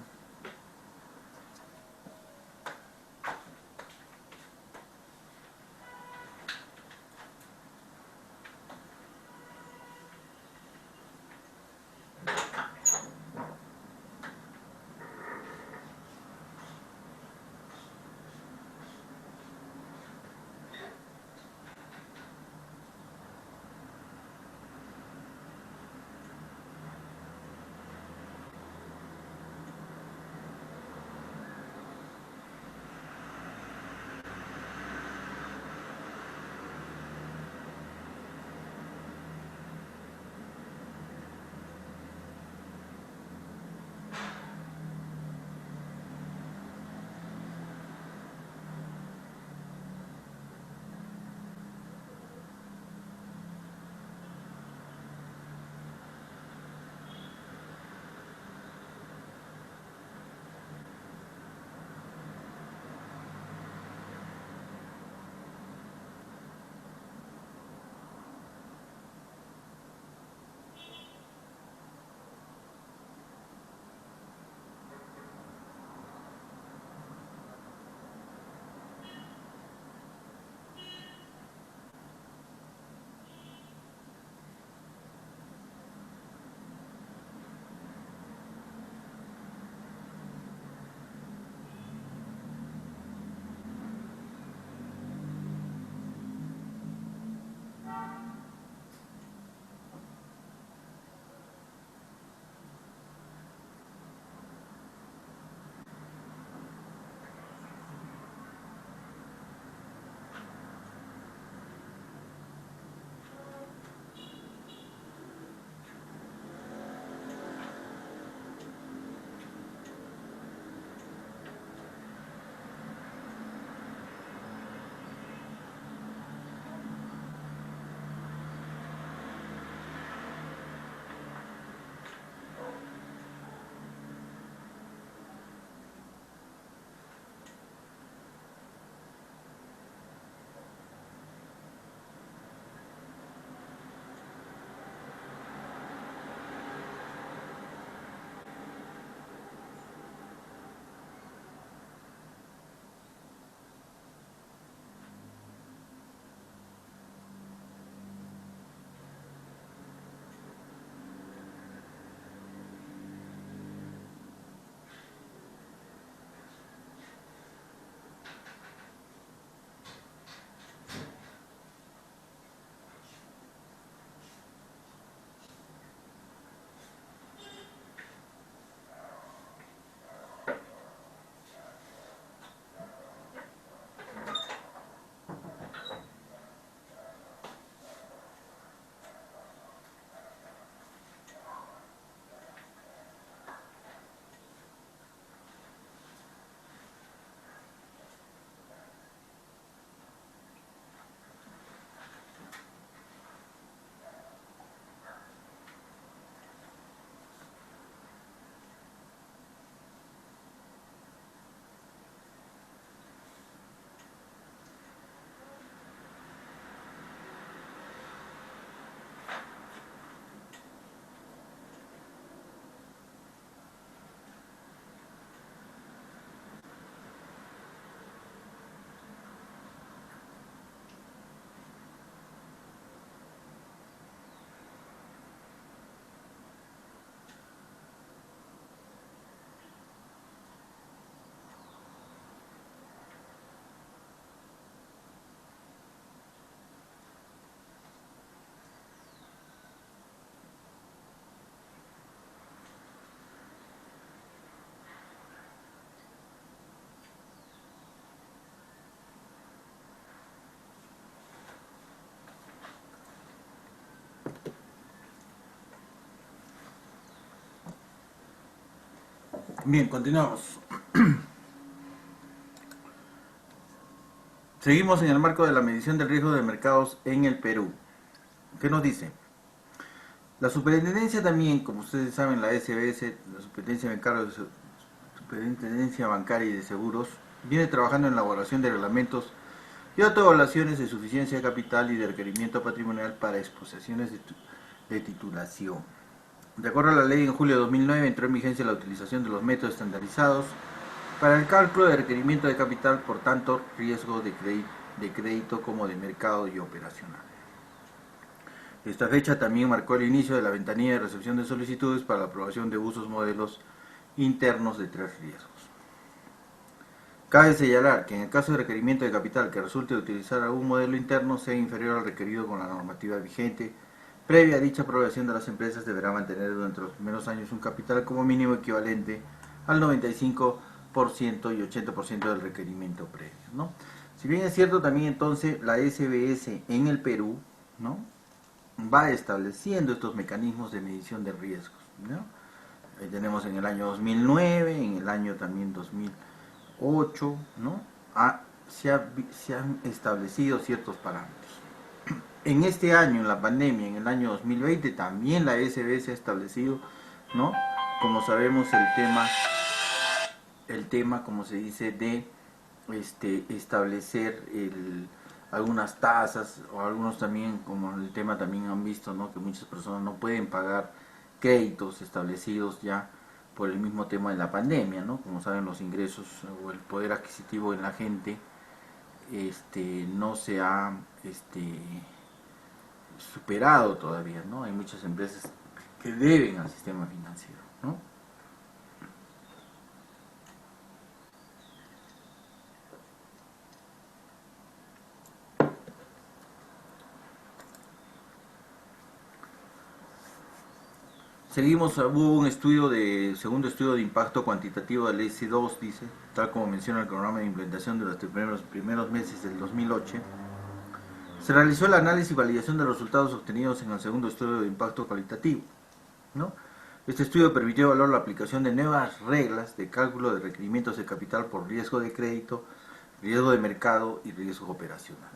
Bien, continuamos. Seguimos en el marco de la medición del riesgo de mercados en el Perú. ¿Qué nos dice? La superintendencia también, como ustedes saben, la SBS, la Superintendencia Bancaria y de Seguros, viene trabajando en la elaboración de reglamentos y autoevaluaciones de suficiencia de capital y de requerimiento patrimonial para exposiciones de titulación. De acuerdo a la ley, en julio de 2009 entró en vigencia la utilización de los métodos estandarizados para el cálculo de requerimiento de capital, por tanto, riesgo de crédito como de mercado y operacional. Esta fecha también marcó el inicio de la ventanilla de recepción de solicitudes para la aprobación de usos modelos internos de 3 riesgos. Cabe señalar que en el caso de requerimiento de capital que resulte de utilizar algún modelo interno sea inferior al requerido con la normativa vigente, previa a dicha aprobación de las empresas deberá mantener durante los primeros años un capital como mínimo equivalente al 95% y 80% del requerimiento previo, ¿no? Si bien es cierto, también entonces la SBS en el Perú, ¿no?, va estableciendo estos mecanismos de medición de riesgos, ¿no? Tenemos en el año 2009, en el año también 2008, ¿no? Se han establecido ciertos parámetros. En este año, en la pandemia, en el año 2020, también la SBS ha establecido, ¿no?, como sabemos, el tema, como se dice, de establecer algunas tasas, o algunos también, como el tema también han visto, ¿no?, que muchas personas no pueden pagar créditos establecidos ya por el mismo tema de la pandemia, ¿no? Como saben, los ingresos o el poder adquisitivo en la gente no se ha superado todavía, ¿no? Hay muchas empresas que deben al sistema financiero, ¿no? Seguimos, hubo un segundo estudio de impacto cuantitativo del EC2, dice, tal como menciona el programa de implementación durante los primeros meses del 2008. Se realizó el análisis y validación de los resultados obtenidos en el segundo estudio de impacto cualitativo, ¿no? Este estudio permitió evaluar la aplicación de nuevas reglas de cálculo de requerimientos de capital por riesgo de crédito, riesgo de mercado y riesgo operacional.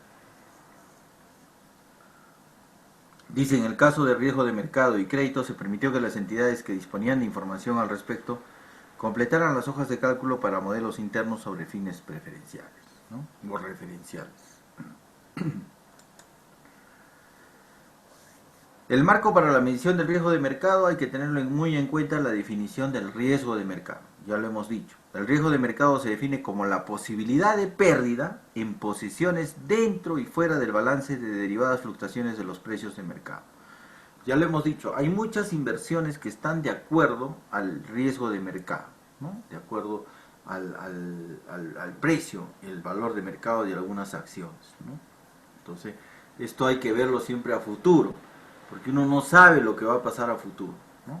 Dice, en el caso de riesgo de mercado y crédito, se permitió que las entidades que disponían de información al respecto completaran las hojas de cálculo para modelos internos sobre fines preferenciales, ¿no?, o referenciales. El marco para la medición del riesgo de mercado hay que tenerlo muy en cuenta la definición del riesgo de mercado. Ya lo hemos dicho. El riesgo de mercado se define como la posibilidad de pérdida en posiciones dentro y fuera del balance de derivadas fluctuaciones de los precios de mercado. Ya lo hemos dicho, hay muchas inversiones que están de acuerdo al riesgo de mercado, ¿no?, de acuerdo al precio, el valor de mercado de algunas acciones, ¿no? Entonces, esto hay que verlo siempre a futuro, porque uno no sabe lo que va a pasar a futuro, ¿no?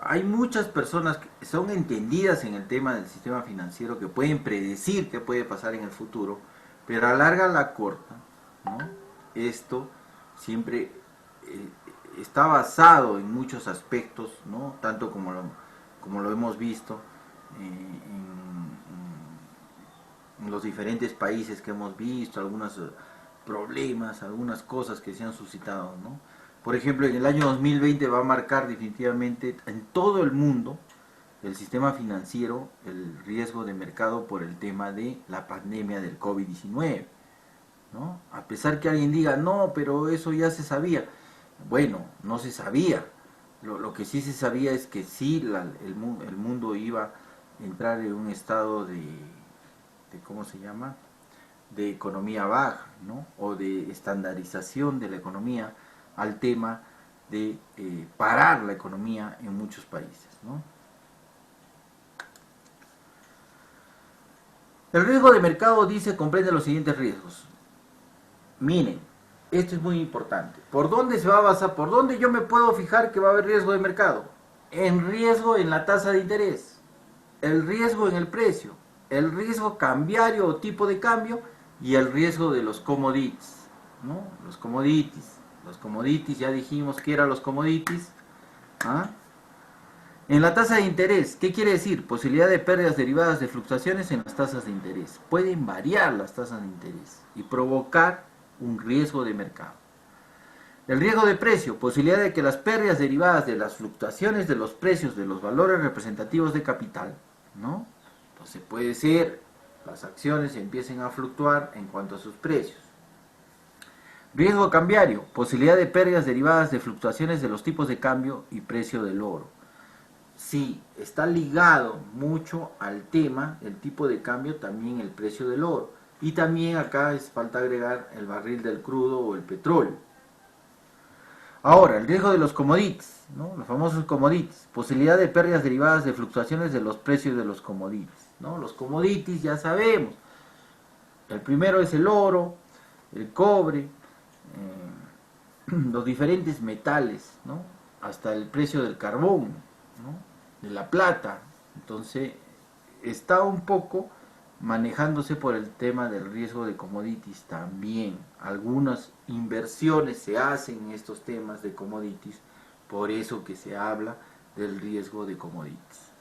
Hay muchas personas que son entendidas en el tema del sistema financiero, que pueden predecir qué puede pasar en el futuro, pero a larga la corta, ¿no?, esto siempre está basado en muchos aspectos, ¿no?, tanto como lo hemos visto en los diferentes países que hemos visto, algunos problemas, algunas cosas que se han suscitado, ¿no? Por ejemplo, en el año 2020 va a marcar definitivamente en todo el mundo el sistema financiero el riesgo de mercado por el tema de la pandemia del COVID-19, ¿no? A pesar que alguien diga, no, pero eso ya se sabía. Bueno, no se sabía. Lo que sí se sabía es que sí, el mundo iba a entrar en un estado de ¿cómo se llama?, de economía baja, ¿no?, o de estandarización de la economía, al tema de parar la economía en muchos países, ¿no? El riesgo de mercado, dice, comprende los siguientes riesgos. Miren, esto es muy importante. ¿Por dónde se va a basar? ¿Por dónde yo me puedo fijar que va a haber riesgo de mercado? En riesgo en la tasa de interés, el riesgo en el precio, el riesgo cambiario o tipo de cambio y el riesgo de los commodities, ¿no? Los commodities, ya dijimos que eran los commodities, ¿ah? En la tasa de interés, ¿qué quiere decir? Posibilidad de pérdidas derivadas de fluctuaciones en las tasas de interés. Pueden variar las tasas de interés y provocar un riesgo de mercado. El riesgo de precio, posibilidad de que las pérdidas derivadas de las fluctuaciones de los precios de los valores representativos de capital, ¿no? Entonces puede ser, las acciones empiecen a fluctuar en cuanto a sus precios. Riesgo cambiario, posibilidad de pérdidas derivadas de fluctuaciones de los tipos de cambio y precio del oro. Sí, está ligado mucho al tema, el tipo de cambio, también el precio del oro. Y también acá falta agregar el barril del crudo o el petróleo. Ahora, el riesgo de los commodities, ¿no? Los famosos commodities, posibilidad de pérdidas derivadas de fluctuaciones de los precios de los commodities, ¿no? Los commodities ya sabemos, el primero es el oro, el cobre, los diferentes metales, ¿no? Hasta el precio del carbón, ¿no? De la plata. Entonces está un poco manejándose por el tema del riesgo de commodities también. Algunas inversiones se hacen en estos temas de commodities, por eso que se habla del riesgo de commodities.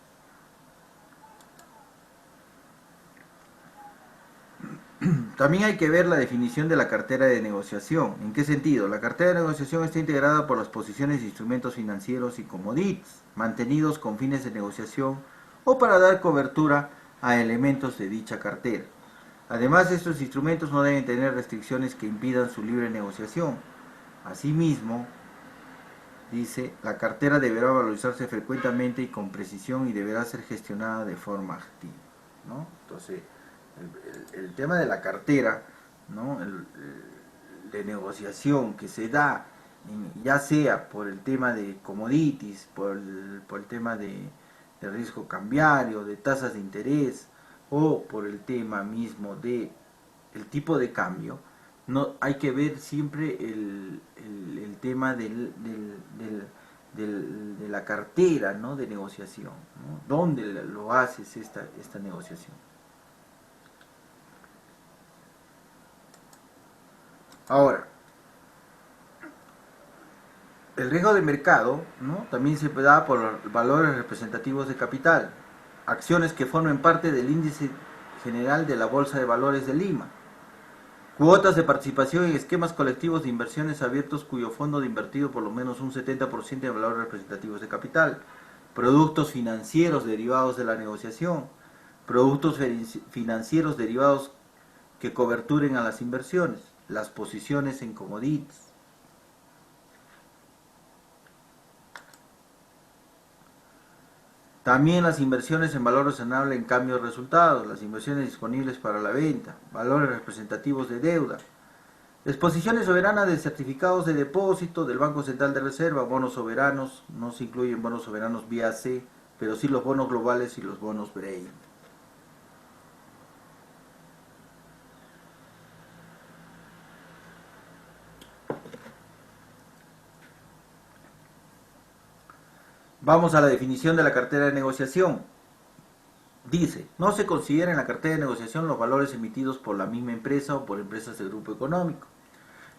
También hay que ver la definición de la cartera de negociación. ¿En qué sentido? La cartera de negociación está integrada por las posiciones de instrumentos financieros y commodities, mantenidos con fines de negociación o para dar cobertura a elementos de dicha cartera. Además, estos instrumentos no deben tener restricciones que impidan su libre negociación. Asimismo, dice, la cartera deberá valorizarse frecuentemente y con precisión y deberá ser gestionada de forma activa, ¿no? Entonces, el tema de la cartera, ¿no? De negociación que se da, ya sea por el tema de commodities, por el tema de riesgo cambiario, de tasas de interés, o por el tema mismo de el tipo de cambio, no hay que ver siempre el tema de la cartera, ¿no? De negociación, ¿no? ¿Dónde lo haces esta negociación? Ahora, el riesgo de mercado, ¿no? También se da por valores representativos de capital, acciones que formen parte del índice general de la Bolsa de Valores de Lima, cuotas de participación en esquemas colectivos de inversiones abiertos cuyo fondo de invertido por lo menos un 70% de valores representativos de capital, productos financieros derivados de la negociación, productos financieros derivados que coberturen a las inversiones, las posiciones en commodities. También las inversiones en valor razonable en cambio de resultados, las inversiones disponibles para la venta, valores representativos de deuda, exposiciones soberanas de certificados de depósito del Banco Central de Reserva, bonos soberanos, no se incluyen bonos soberanos vía C, pero sí los bonos globales y los bonos Brain. Vamos a la definición de la cartera de negociación. Dice, no se considera en la cartera de negociación los valores emitidos por la misma empresa o por empresas del grupo económico.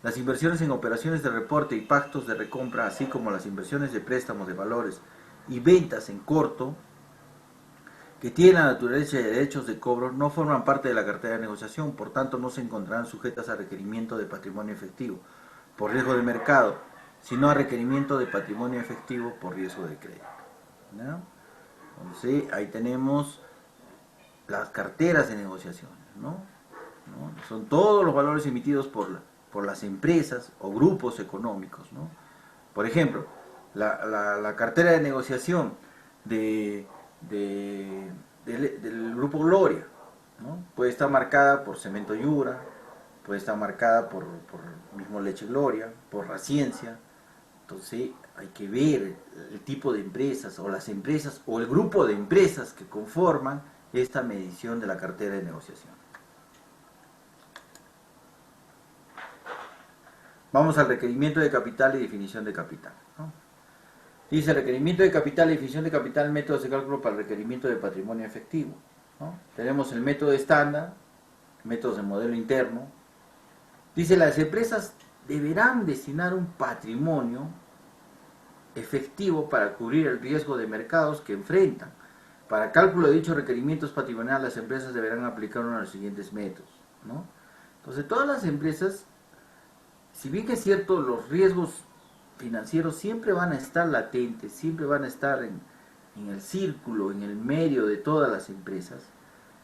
Las inversiones en operaciones de reporte y pactos de recompra, así como las inversiones de préstamos de valores y ventas en corto, que tienen la naturaleza de derechos de cobro, no forman parte de la cartera de negociación, por tanto no se encontrarán sujetas a requerimiento de patrimonio efectivo por riesgo de mercado, sino a requerimiento de patrimonio efectivo por riesgo de crédito, ¿no? Entonces ahí tenemos las carteras de negociaciones, ¿no? Son todos los valores emitidos por las empresas o grupos económicos, ¿no? Por ejemplo, la cartera de negociación del grupo Gloria, ¿no? Puede estar marcada por Cemento Yura, puede estar marcada por mismo Leche Gloria, por La Ciencia. Entonces hay que ver el tipo de empresas o las empresas o el grupo de empresas que conforman esta medición de la cartera de negociación. Vamos al requerimiento de capital y definición de capital, ¿no? Dice requerimiento de capital y definición de capital, métodos de cálculo para el requerimiento de patrimonio efectivo, ¿no? Tenemos el método estándar, métodos de modelo interno. Dice las empresas deberán destinar un patrimonio efectivo para cubrir el riesgo de mercados que enfrentan. Para cálculo de dichos requerimientos patrimoniales, las empresas deberán aplicar uno de los siguientes métodos, ¿no? Entonces, todas las empresas, si bien es cierto, los riesgos financieros siempre van a estar latentes, siempre van a estar en el círculo, en el medio de todas las empresas,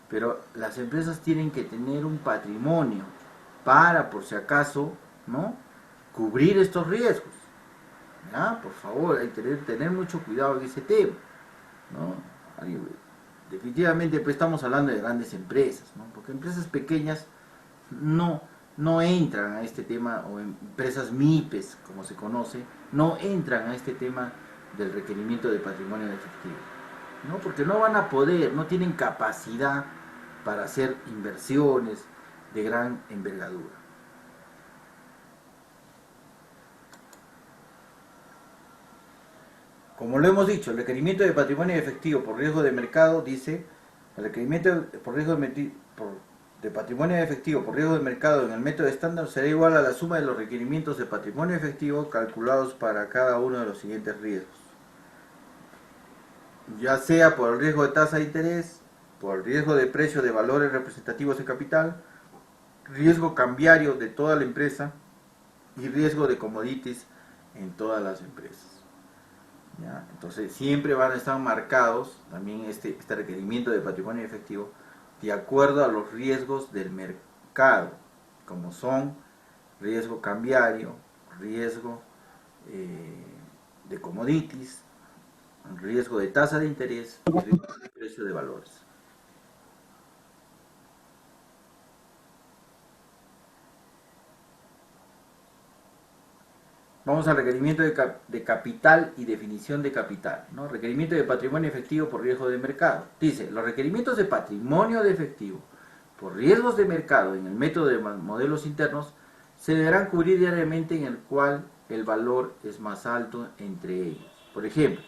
pero las empresas tienen que tener un patrimonio para, por si acaso, ¿no?, cubrir estos riesgos. ¿Ya? Por favor, hay que tener mucho cuidado en ese tema, ¿no? Definitivamente pues estamos hablando de grandes empresas, ¿no? Porque empresas pequeñas no entran a este tema, o empresas MIPES, como se conoce, no entran a este tema del requerimiento de patrimonio en efectivo, ¿no? Porque no van a poder, no tienen capacidad para hacer inversiones de gran envergadura. Como lo hemos dicho, el requerimiento de patrimonio efectivo por riesgo de mercado dice, el requerimiento por riesgo de patrimonio efectivo por riesgo de mercado en el método estándar será igual a la suma de los requerimientos de patrimonio efectivo calculados para cada uno de los siguientes riesgos. Ya sea por el riesgo de tasa de interés, por el riesgo de precio de valores representativos de capital, riesgo cambiario de toda la empresa y riesgo de commodities en todas las empresas. ¿Ya? Entonces siempre van a estar marcados también este requerimiento de patrimonio efectivo de acuerdo a los riesgos del mercado, como son riesgo cambiario, riesgo de commodities, riesgo de tasa de interés y riesgo de precio de valores. Vamos al requerimiento de capital y definición de capital, ¿no? Requerimiento de patrimonio efectivo por riesgo de mercado. Dice, los requerimientos de patrimonio de efectivo por riesgos de mercado en el método de modelos internos se deberán cubrir diariamente en el cual el valor es más alto entre ellos. Por ejemplo,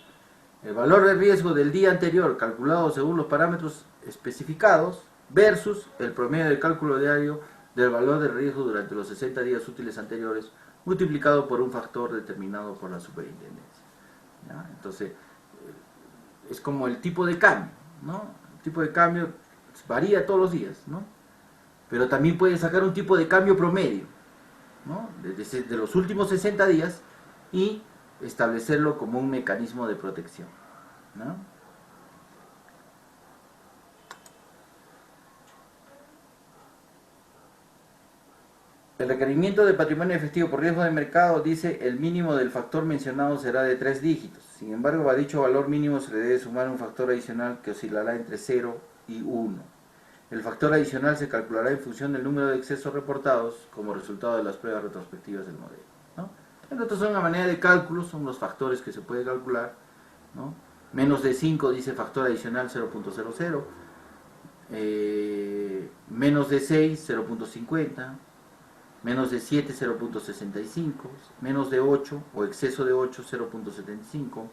el valor de riesgo del día anterior calculado según los parámetros especificados versus el promedio de cálculo diario del valor de riesgo durante los 60 días útiles anteriores multiplicado por un factor determinado por la superintendencia. ¿Ya? Entonces, es como el tipo de cambio, ¿no? El tipo de cambio varía todos los días, ¿no? Pero también puede sacar un tipo de cambio promedio, ¿no?, de los últimos 60 días y establecerlo como un mecanismo de protección, ¿no? El requerimiento de patrimonio efectivo por riesgo de mercado dice el mínimo del factor mencionado será de 3 dígitos. Sin embargo, a dicho valor mínimo se le debe sumar un factor adicional que oscilará entre 0 y 1. El factor adicional se calculará en función del número de excesos reportados como resultado de las pruebas retrospectivas del modelo, ¿no? Entonces son una manera de cálculo, son los factores que se puede calcular, ¿no? Menos de 5 dice factor adicional 0.00, menos de 6 0.50, menos de 7, 0.65, menos de 8 o exceso de 8, 0.75,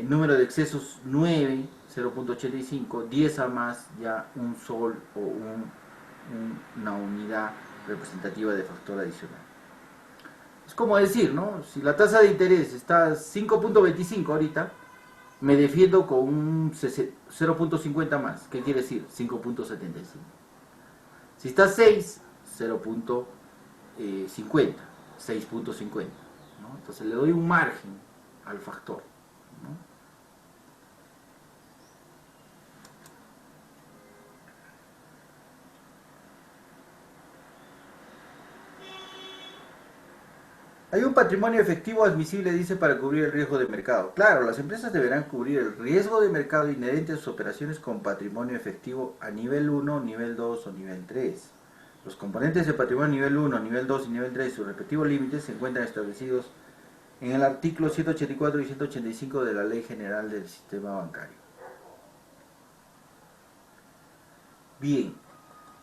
número de excesos 9, 0.85, 10 a más ya un sol o una unidad representativa de factor adicional. Es como decir, ¿no? Si la tasa de interés está 5.25 ahorita, me defiendo con un 0.50 más. ¿Qué quiere decir? 5.75. Si está 6, 0.50, 6.50, ¿no? Entonces le doy un margen al factor, ¿no? Hay un patrimonio efectivo admisible, dice, para cubrir el riesgo de mercado. Claro, las empresas deberán cubrir el riesgo de mercado inherente a sus operaciones con patrimonio efectivo a nivel 1, nivel 2 o nivel 3. Los componentes de patrimonio nivel 1, nivel 2 y nivel 3 y sus respectivos límites se encuentran establecidos en el artículo 184 y 185 de la Ley General del Sistema Bancario. Bien,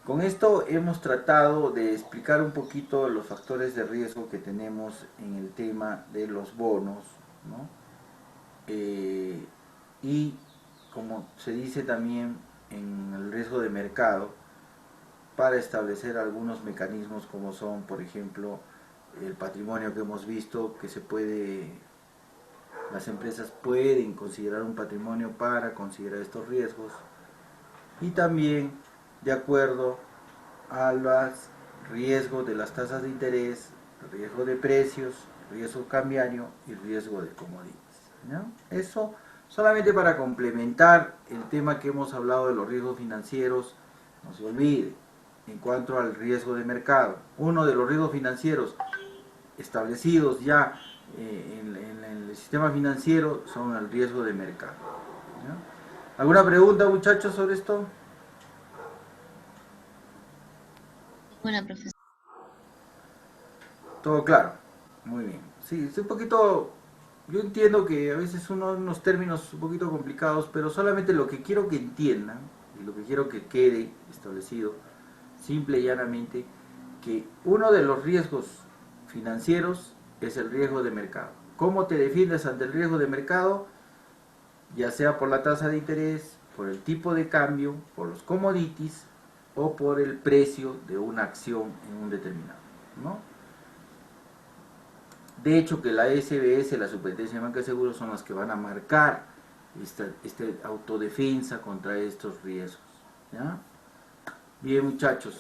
con esto hemos tratado de explicar un poquito los factores de riesgo que tenemos en el tema de los bonos, ¿no? Y como se dice también en el riesgo de mercado, para establecer algunos mecanismos como son, por ejemplo, el patrimonio que hemos visto que se puede Las empresas pueden considerar un patrimonio para considerar estos riesgos y también de acuerdo a los riesgos de las tasas de interés, riesgo de precios, riesgo cambiario y riesgo de commodities, ¿no? Eso solamente para complementar el tema que hemos hablado de los riesgos financieros. No se olvide, en cuanto al riesgo de mercado, uno de los riesgos financieros establecidos ya en el sistema financiero son el riesgo de mercado, ¿no? ¿Alguna pregunta, muchachos, sobre esto? Bueno, profesor. Todo claro, muy bien. Sí, es un poquito, yo entiendo que a veces unos términos un poquito complicados, pero solamente lo que quiero que entiendan y lo que quiero que quede establecido, simple y llanamente, que uno de los riesgos financieros es el riesgo de mercado. ¿Cómo te defiendes ante el riesgo de mercado? Ya sea por la tasa de interés, por el tipo de cambio, por los commodities o por el precio de una acción en un determinado, ¿no? De hecho, que la SBS, la Superintendencia de Banca de Seguros, son las que van a marcar esta autodefensa contra estos riesgos, ¿ya? Bien, muchachos.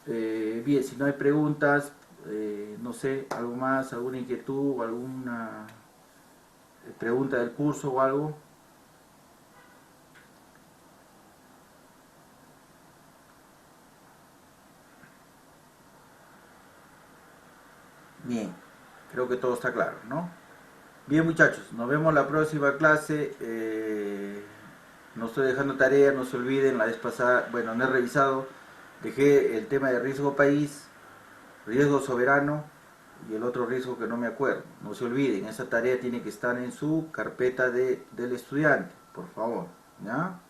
Bien, si no hay preguntas, no sé, algo más, alguna inquietud o alguna pregunta del curso o algo. Bien, creo que todo está claro, ¿no? Bien, muchachos, nos vemos la próxima clase. No estoy dejando tarea, no se olviden, la vez pasada, bueno, no he revisado, dejé el tema de riesgo país, riesgo soberano y el otro riesgo que no me acuerdo. No se olviden, esa tarea tiene que estar en su carpeta del estudiante, por favor, ¿ya?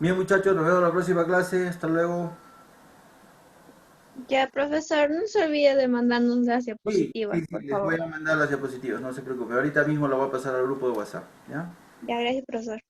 Bien, muchachos, nos vemos la próxima clase, hasta luego. Ya, profesor, no se olvide de mandarnos las Sí, diapositivas, sí, por les voy favor. a mandar las diapositivas, no se preocupe. Ahorita mismo lo voy a pasar al grupo de WhatsApp, ¿ya? Ya, gracias, profesor.